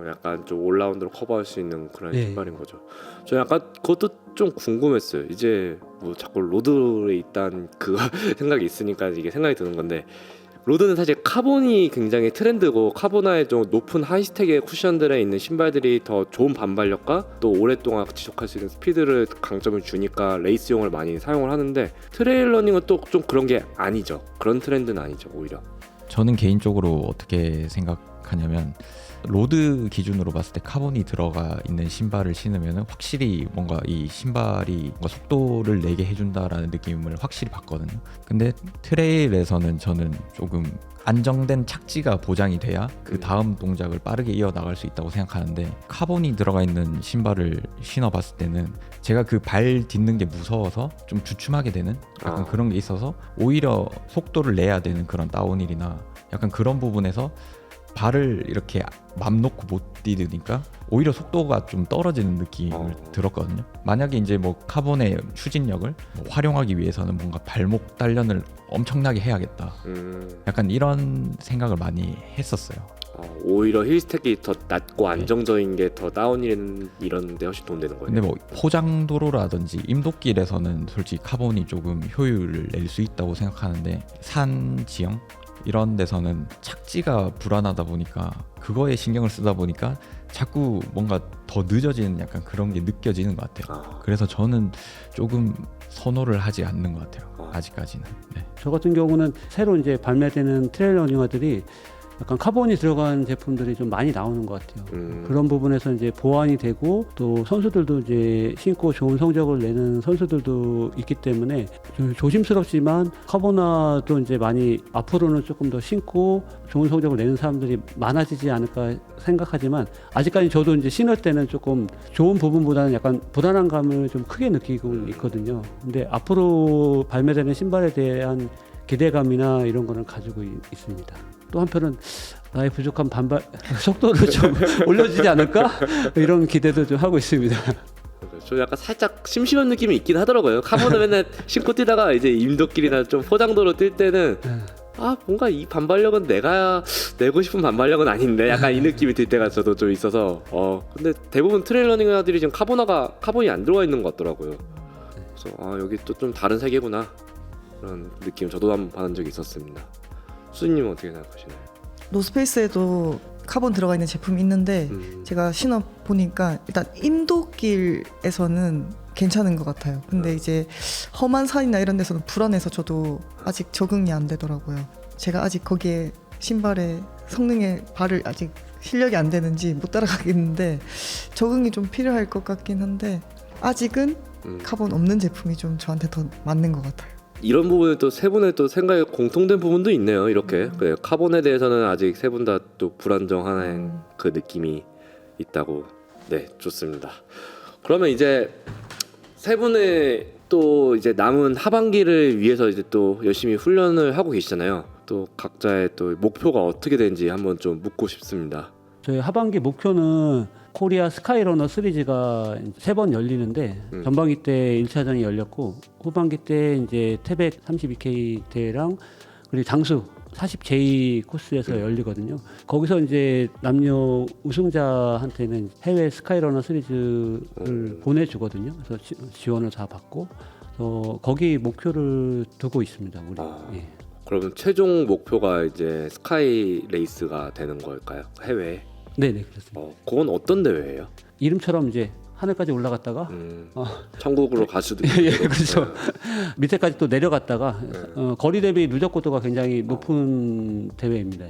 약간 좀 올라운드로 커버할 수 있는 그런 네. 신발인 거죠. 저 약간 그것도 좀 궁금했어요. 이제 뭐 자꾸 로드에 있다는 그 생각이 있으니까 이게 생각이 드는 건데 로드는 사실 카본이 굉장히 트렌드고 카보나의 좀 높은 하이스택의 쿠션들에 있는 신발들이 더 좋은 반발력과 또 오랫동안 지속할 수 있는 스피드를 강점을 주니까 레이스용을 많이 사용을 하는데 트레일 러닝은 또 좀 그런 게 아니죠. 그런 트렌드는 아니죠. 오히려. 저는 개인적으로 어떻게 생각하냐면 로드 기준으로 봤을 때 카본이 들어가 있는 신발을 신으면 확실히 뭔가 이 신발이 뭔가 속도를 내게 해준다라는 느낌을 확실히 받거든요. 근데 트레일에서는 저는 조금 안정된 착지가 보장이 돼야 그 다음 동작을 빠르게 이어나갈 수 있다고 생각하는데 카본이 들어가 있는 신발을 신어봤을 때는 제가 그 발 딛는 게 무서워서 좀 주춤하게 되는 약간 그런 게 있어서 오히려 속도를 내야 되는 그런 다운힐이나 약간 그런 부분에서 발을 이렇게 맘 놓고 못 디디니까 오히려 속도가 좀 떨어지는 느낌을 들었거든요. 만약에 이제 뭐 카본의 추진력을 뭐 활용하기 위해서는 뭔가 발목 단련을 엄청나게 해야겠다. 약간 이런 생각을 많이 했었어요. 오히려 힐스택이 더 낮고 안정적인 게 더 다운힐 이런 데 훨씬 도움되는 거예요. 근데 뭐 포장도로라든지 임도길에서는 솔직히 카본이 조금 효율을 낼 수 있다고 생각하는데 산 지형 이런 데서는 착지가 불안하다 보니까 그거에 신경을 쓰다 보니까 자꾸 뭔가 더 늦어지는 약간 그런 게 느껴지는 것 같아요. 그래서 저는 조금 선호를 하지 않는 것 같아요. 아직까지는. 네. 저 같은 경우는 새로 이제 발매되는 트레일 러닝화들이 약간 카본이 들어간 제품들이 좀 많이 나오는 것 같아요. 그런 부분에서 이제 보완이 되고 또 선수들도 이제 신고 좋은 성적을 내는 선수들도 있기 때문에 좀 조심스럽지만 카보나도 이제 많이 앞으로는 조금 더 신고 좋은 성적을 내는 사람들이 많아지지 않을까 생각하지만 아직까지 저도 이제 신을 때는 조금 좋은 부분보다는 약간 불안한 감을 좀 크게 느끼고 있거든요. 근데 앞으로 발매되는 신발에 대한 기대감이나 이런 거는 가지고 있습니다. 또 한편은 나의 부족한 반발 속도를 좀 올려주지 않을까 이런 기대도 좀 하고 있습니다. 저 약간 살짝 심심한 느낌이 있긴 하더라고요. 카본을 맨날 신고 뛰다가 이제 임도길이나 좀 포장도로 뛸 때는 뭔가 이 반발력은 내가 내고 싶은 반발력은 아닌데 약간 이 느낌이 들 때가 저도 좀 있어서 근데 대부분 트레일 러닝화들이 지금 카본이 안 들어가 있는 것 같더라고요. 그래서 여기 또 좀 다른 세계구나 그런 느낌 저도 한번 받은 적이 있었습니다. 수진님은 어떻게 생각하시나요? 노스페이스에도 카본 들어가 있는 제품이 있는데 제가 신어 보니까 일단 임도길에서는 괜찮은 것 같아요. 근데 이제 험한 산이나 이런 데서는 불안해서 저도 아직 적응이 안 되더라고요. 제가 아직 거기에 신발의 성능에 발을 아직 실력이 안 되는지 못 따라가겠는데 적응이 좀 필요할 것 같긴 한데 아직은 카본 없는 제품이 좀 저한테 더 맞는 것 같아요. 이런 부분은 또 세 분의 또 생각이 공통된 부분도 있네요. 이렇게 카본에 대해서는 아직 세 분 다 또 불안정한 그 느낌이 있다고. 네, 좋습니다. 그러면 이제 세 분의 또 이제 남은 하반기를 위해서 이제 또 열심히 훈련을 하고 계시잖아요. 또 각자의 또 목표가 어떻게 되는지 한번 좀 묻고 싶습니다. 저희 하반기 목표는 코리아 스카이러너 시리즈가 3번 열리는데 전반기 때 1차전이 열렸고 후반기 때 이제 태백 32K 대회랑 그리고 장수 40J 코스에서 열리거든요. 거기서 이제 남녀 우승자한테는 해외 스카이러너 시리즈를 보내주거든요. 그래서 지원을 다 받고 거기 목표를 두고 있습니다. 우리. 예. 그러면 최종 목표가 이제 스카이 레이스가 되는 걸까요? 해외? 네네 그렇습니다. 그건 어떤 대회예요? 이름처럼 이제 하늘까지 올라갔다가 천국으로 갈 수도 있고. 예, 그렇죠. 밑에까지 또 내려갔다가 거리 대비 누적 고도가 굉장히 높은 대회입니다.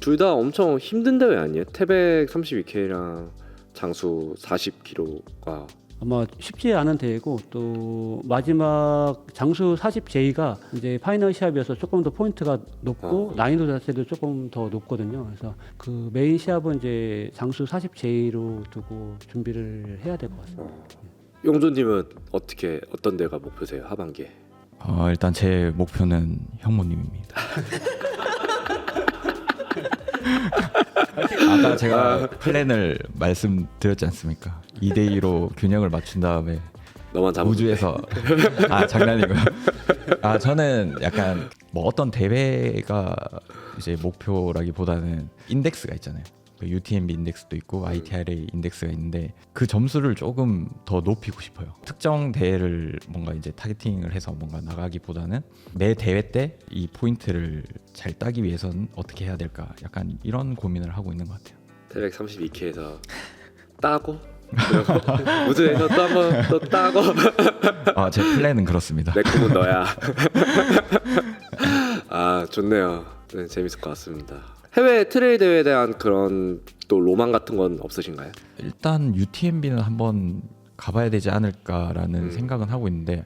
둘 다 엄청 힘든 대회 아니에요? 태백 32K랑 장수 40km가 아마 쉽지 않은 대회고 또 마지막 장수 40J가 이제 파이널 시합이어서 조금 더 포인트가 높고 난이도 자체도 조금 더 높거든요. 그래서 그 메인 시합은 이제 장수 40J로 두고 준비를 해야 될 것 같습니다. 용조님은 어떤 데가 목표세요 하반기에? 일단 제 목표는 형모님입니다. 아까 제가 플랜을 말씀드렸지 않습니까? 2대2로 균형을 맞춘 다음에 너만 잡으면 우주에서 장난이고요. 저는 약간 뭐 어떤 대회가 이제 목표라기보다는 인덱스가 있잖아요. 그 UTMB 인덱스도 있고 ITRA 인덱스가 있는데 그 점수를 조금 더 높이고 싶어요. 특정 대회를 뭔가 이제 타겟팅을 해서 뭔가 나가기보다는 매 대회 때 이 포인트를 잘 따기 위해서는 어떻게 해야 될까? 약간 이런 고민을 하고 있는 것 같아요. 태백 32K에서 따고 그리고 우주에서 또 한번 또 따고 제 플랜은 그렇습니다. 내 꿈은 너야. 좋네요. 네, 재밌을 것 같습니다. 해외 트레일 대회에 대한 그런 또 로망 같은 건 없으신가요? 일단 UTMB는 한번 가봐야 되지 않을까라는 생각은 하고 있는데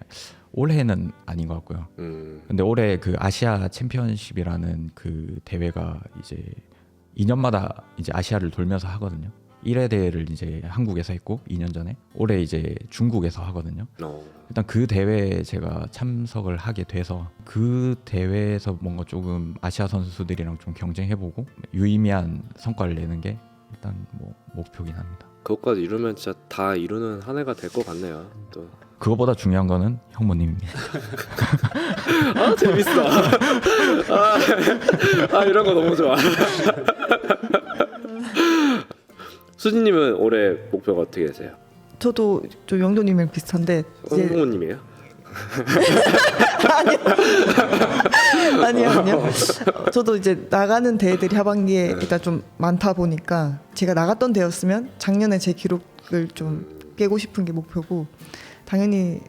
올해는 아닌 것 같고요. 근데 올해 그 아시아 챔피언십이라는 그 대회가 이제 2년마다 이제 아시아를 돌면서 하거든요. 1회 대회를 이제 한국에서 했고 2년 전에 올해 이제 중국에서 하거든요. 일단 그 대회에 제가 참석을 하게 돼서 그 대회에서 뭔가 조금 아시아 선수들이랑 좀 경쟁해보고 유의미한 성과를 내는 게 일단 뭐 목표긴 합니다. 그것까지 이루면 진짜 다 이루는 한 해가 될 것 같네요. 또 그거보다 중요한 거는 형무님입니다. 재밌어. 이런 거 너무 좋아. 수진님은 올해 목표가 어떻게 되세요? 저도 좀 영도님이랑 비슷한데 이제 성모님이에요? 아니요. 저도 이제 나가는 대회들이 하반기에 일단 좀 많다 보니까 제가 나갔던 대회였으면 작년에 제 기록을 좀 깨고 싶은 게 목표고 당연히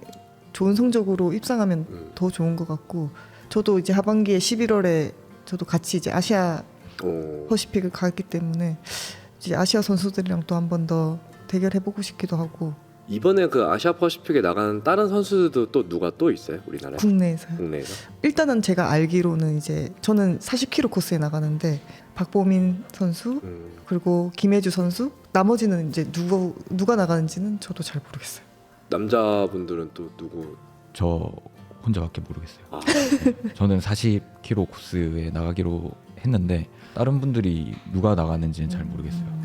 좋은 성적으로 입상하면 더 좋은 것 같고 저도 이제 하반기에 11월에 저도 같이 이제 아시아 퍼시픽을 갔기 때문에 이제 아시아 선수들이랑 또 한 번 더 대결해보고 싶기도 하고 이번에 그 아시아 퍼시픽에 나가는 다른 선수들도 또 누가 또 있어요? 우리나라에? 국내에서요. 국내에서? 일단은 제가 알기로는 이제 저는 40km 코스에 나가는데 박보민 선수 그리고 김혜주 선수 나머지는 이제 누가 나가는지는 저도 잘 모르겠어요. 남자분들은 또 누구? 저 혼자밖에 모르겠어요. 저는 40km 코스에 나가기로 했는데 다른 분들이 누가 나가는지는 잘 모르겠어요.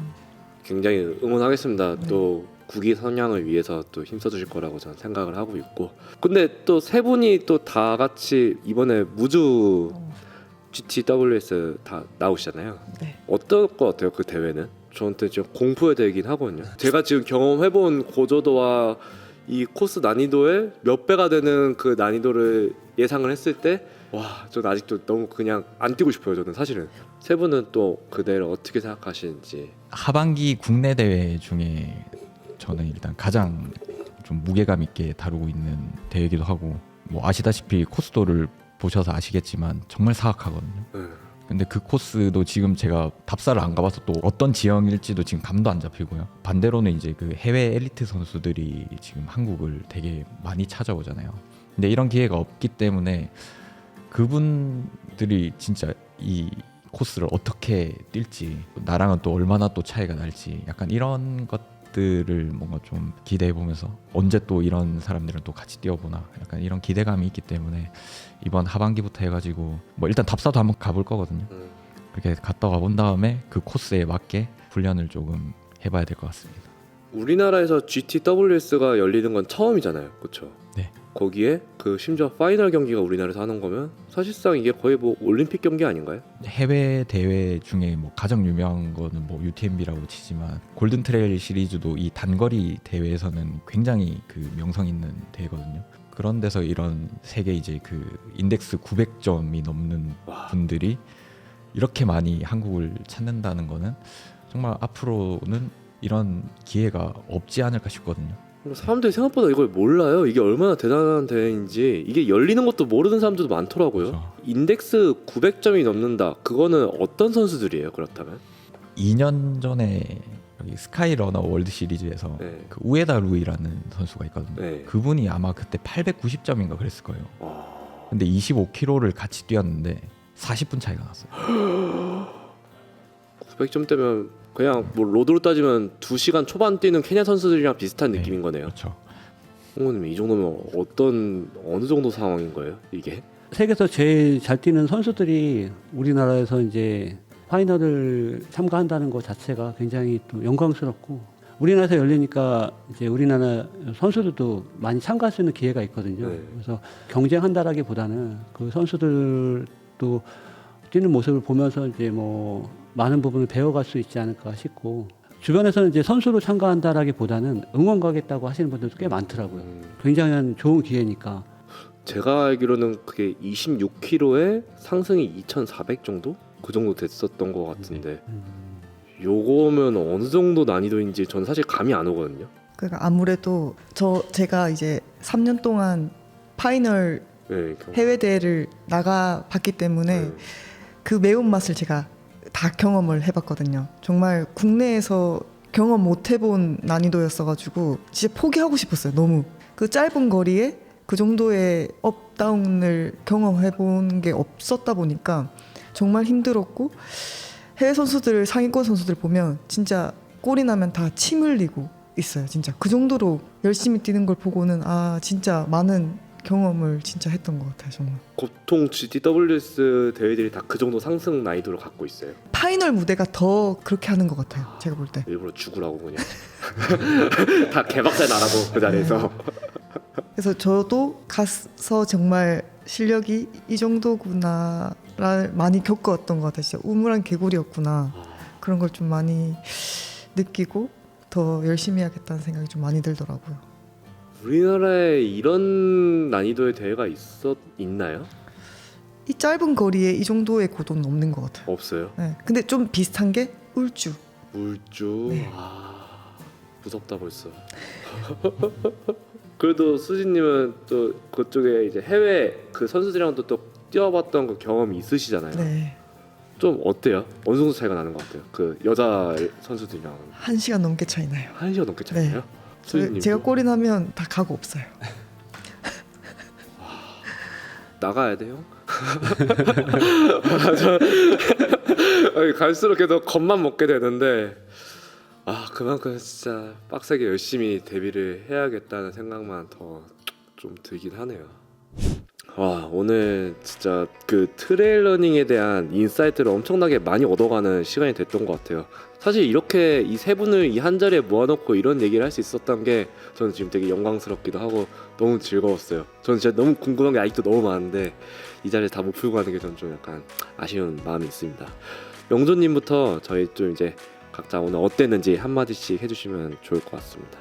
굉장히 응원하겠습니다. 또 국위 선양을 위해서 또 힘써주실 거라고 저는 생각을 하고 있고 근데 또 세 분이 또 다 같이 이번에 무주 GTWS 다 나오시잖아요. 네. 어떨 것 같아요? 그 대회는? 저한테 지금 공포의 대회이긴 하거든요. 제가 지금 경험해본 고조도와 이 코스 난이도의 몇 배가 되는 그 난이도를 예상을 했을 때 와, 전 아직도 너무 그냥 안 뛰고 싶어요. 저는 사실은. 세 분은 또 그 대회를 어떻게 생각하시는지. 하반기 국내 대회 중에 저는 일단 가장 좀 무게감 있게 다루고 있는 대회이기도 하고 뭐 아시다시피 코스도를 보셔서 아시겠지만 정말 사악하거든요. 근데 그 코스도 지금 제가 답사를 안 가봐서 또 어떤 지형일지도 지금 감도 안 잡히고요. 반대로는 이제 그 해외 엘리트 선수들이 지금 한국을 되게 많이 찾아오잖아요. 근데 이런 기회가 없기 때문에 그분들이 진짜 이 코스를 어떻게 뛸지 나랑은 또 얼마나 또 차이가 날지 약간 이런 것들을 뭔가 좀 기대해 보면서 언제 또 이런 사람들은 또 같이 뛰어보나 약간 이런 기대감이 있기 때문에 이번 하반기부터 해가지고 뭐 일단 답사도 한번 가볼 거거든요. 그렇게 갔다 와본 다음에 그 코스에 맞게 훈련을 조금 해봐야 될 것 같습니다. 우리나라에서 GTWS가 열리는 건 처음이잖아요. 그렇죠? 네. 거기에 그 심지어 파이널 경기가 우리나라에서 하는 거면 사실상 이게 거의 뭐 올림픽 경기 아닌가요? 해외 대회 중에 뭐 가장 유명한 거는 뭐 UTMB라고 치지만 골든 트레일 시리즈도 이 단거리 대회에서는 굉장히 그 명성 있는 대회거든요. 그런 데서 이런 세계 이제 그 인덱스 900점이 넘는 분들이 이렇게 많이 한국을 찾는다는 거는 정말 앞으로는 이런 기회가 없지 않을까 싶거든요. 사람들이 생각보다 이걸 몰라요. 이게 얼마나 대단한 대회인지. 이게 열리는 것도 모르는 사람들도 많더라고요. 그렇죠. 인덱스 900점이 넘는다. 그거는 어떤 선수들이에요? 그렇다면? 2년 전에 여기 스카이러너 월드 시리즈에서 네. 그 우에다 루이라는 선수가 있거든요. 네. 그분이 아마 그때 890점인가 그랬을 거예요. 근데 25km를 같이 뛰었는데 40분 차이가 났어요. 900점 되면 그냥 뭐 로드로 따지면 2시간 초반 뛰는 케냐 선수들이랑 비슷한 네, 느낌인 거네요. 그렇죠. 홍호님 이 정도면 어느 정도 상황인 거예요? 이게? 세계에서 제일 잘 뛰는 선수들이 우리나라에서 이제 파이널을 참가한다는 것 자체가 굉장히 또 영광스럽고 우리나라에서 열리니까 이제 우리나라 선수들도 많이 참가할 수 있는 기회가 있거든요. 네. 그래서 경쟁한다라기보다는 그 선수들도 뛰는 모습을 보면서 이제 뭐 많은 부분을 배워갈 수 있지 않을까 싶고 주변에서는 이제 선수로 참가한다라기보다는 응원 가겠다고 하시는 분들도 꽤 많더라고요. 굉장히 좋은 기회니까. 제가 알기로는 그게 26kg에 상승이 2,400 정도? 그 정도 됐었던 것 같은데 요거면 어느 정도 난이도인지 전 사실 감이 안 오거든요. 그러니까 아무래도 제가 이제 3년 동안 파이널 네, 해외 대회를 나가 봤기 때문에 네. 그 매운맛을 제가 다 경험을 해봤거든요. 정말 국내에서 경험 못 해본 난이도였어가지고 진짜 포기하고 싶었어요. 너무 그 짧은 거리에 그 정도의 업다운을 경험해본 게 없었다 보니까 정말 힘들었고 해외 선수들 상위권 선수들 보면 진짜 골이 나면 다 침 흘리고 있어요. 진짜 그 정도로 열심히 뛰는 걸 보고는 아 진짜 많은 경험을 진짜 했던 것 같아요. 정말 보통 GTWS 대회들이 다 그 정도 상승 난이도를 갖고 있어요. 파이널 무대가 더 그렇게 하는 것 같아요. 제가 볼 때. 일부러 죽으라고 그냥 다 개박살 나라고 그 자리에서. 그래서 저도 가서 정말 실력이 이 정도구나를 많이 겪었던 것 같아요. 진짜 우물한 개구리였구나. 그런 걸 좀 많이 느끼고 더 열심히 해야겠다는 생각이 좀 많이 들더라고요. 우리나라에 이런 난이도의 대회가 있나요? 이 짧은 거리에 이 정도의 고도는 없는 것 같아요. 없어요. 네. 근데 좀 비슷한 게 울주. 물주. 네. 무섭다 벌써. 그래도 수진님은 또 그쪽에 이제 해외 그 선수들이랑도 또 뛰어봤던 그 경험이 있으시잖아요. 네. 좀 어때요? 어느 정도 차이가 나는 것 같아요? 그 여자 선수들이랑 1시간 넘게 차이 나요. 1시간 넘게 차이나요? 네. 수진님도? 제가 골이 나면 다 각오 없어요. 나가야 돼요? 아니, 갈수록 계속 겁만 먹게 되는데 그만큼 진짜 빡세게 열심히 데뷔를 해야겠다는 생각만 더 좀 들긴 하네요. 와, 오늘 진짜 그 트레일러닝에 대한 인사이트를 엄청나게 많이 얻어가는 시간이 됐던 것 같아요. 사실 이렇게 이 세 분을 이 한 자리에 모아놓고 이런 얘기를 할 수 있었던 게 저는 지금 되게 영광스럽기도 하고 너무 즐거웠어요. 저는 진짜 너무 궁금한 게 아직도 너무 많은데 이 자리에 다 못 풀고 가는 게 저는 좀 약간 아쉬운 마음이 있습니다. 명조님부터 저희 좀 이제 각자 오늘 어땠는지 한마디씩 해주시면 좋을 것 같습니다.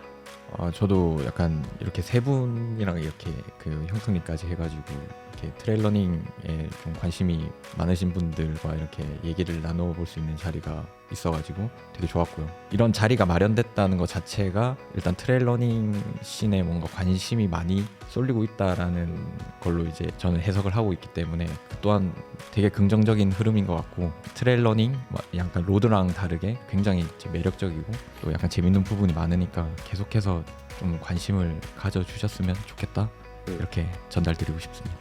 저도 약간 이렇게 세 분이랑 이렇게 그 형성님까지 해가지고 이렇게 트레일러닝에 좀 관심이 많으신 분들과 이렇게 얘기를 나눠볼 수 있는 자리가 있어가지고 되게 좋았고요. 이런 자리가 마련됐다는 것 자체가 일단 트레일러닝 씬에 뭔가 관심이 많이 쏠리고 있다라는 걸로 이제 저는 해석을 하고 있기 때문에 또한 되게 긍정적인 흐름인 것 같고 트레일러닝 약간 로드랑 다르게 굉장히 이제 매력적이고 또 약간 재밌는 부분이 많으니까 계속해서 좀 관심을 가져주셨으면 좋겠다 이렇게 전달드리고 싶습니다.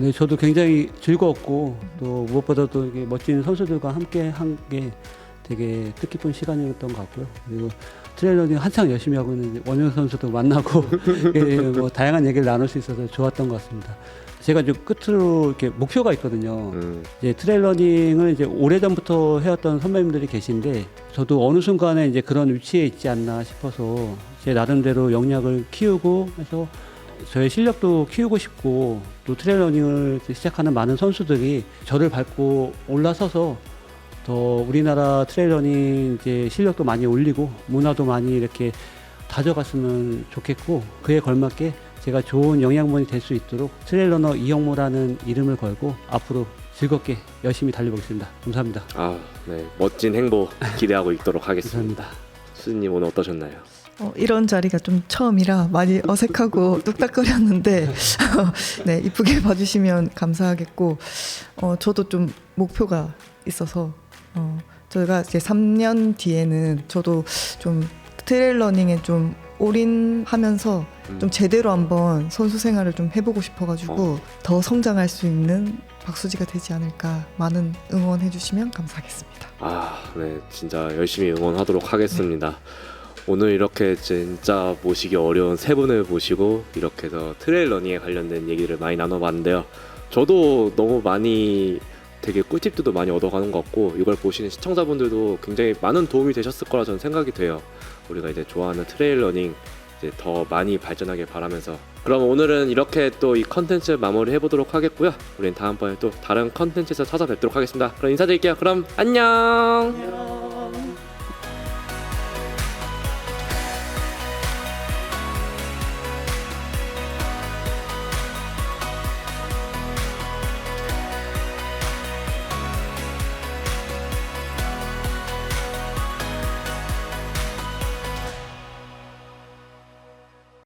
네, 저도 굉장히 즐거웠고 또 무엇보다도 이게 멋진 선수들과 함께 한 게 되게 뜻깊은 시간이었던 것 같고요. 그리고 트레일러닝 한창 열심히 하고 있는 원영 선수도 만나고 뭐 다양한 얘기를 나눌 수 있어서 좋았던 것 같습니다. 제가 이제 끝으로 이렇게 목표가 있거든요. 이제 트레일러닝을 이제 오래전부터 해왔던 선배님들이 계신데 저도 어느 순간에 이제 그런 위치에 있지 않나 싶어서 제 나름대로 역량을 키우고 해서 저의 실력도 키우고 싶고 또 트레일러닝을 시작하는 많은 선수들이 저를 밟고 올라서서 더 우리나라 트레일러닝 이제 실력도 많이 올리고 문화도 많이 이렇게 다져갔으면 좋겠고 그에 걸맞게 제가 좋은 영양분이 될 수 있도록 트레일러너 이영모라는 이름을 걸고 앞으로 즐겁게 열심히 달려보겠습니다. 감사합니다. 네, 멋진 행보 기대하고 있도록 하겠습니다. 감사합니다. 수진님 오늘 어떠셨나요? 이런 자리가 좀 처음이라 많이 어색하고 뚝딱거렸는데 네, 이쁘게 봐주시면 감사하겠고 저도 좀 목표가 있어서 저희가 이제 3년 뒤에는 저도 좀 트레일러닝에 좀 올인하면서 좀 제대로 한번 선수 생활을 좀 해보고 싶어가지고 더 성장할 수 있는 박수지가 되지 않을까. 많은 응원해 주시면 감사하겠습니다. 네, 진짜 열심히 응원하도록 하겠습니다. 오늘 이렇게 진짜 모시기 어려운 세 분을 모시고 이렇게 해서 트레일 러닝에 관련된 얘기를 많이 나눠봤는데요. 저도 너무 많이 되게 꿀팁들도 많이 얻어가는 것 같고 이걸 보시는 시청자분들도 굉장히 많은 도움이 되셨을 거라 저는 생각이 돼요. 우리가 이제 좋아하는 트레일 러닝 이제 더 많이 발전하길 바라면서 그럼 오늘은 이렇게 또 이 컨텐츠 마무리 해보도록 하겠고요. 우린 다음번에 또 다른 컨텐츠에서 찾아뵙도록 하겠습니다. 그럼 인사드릴게요. 그럼 안녕.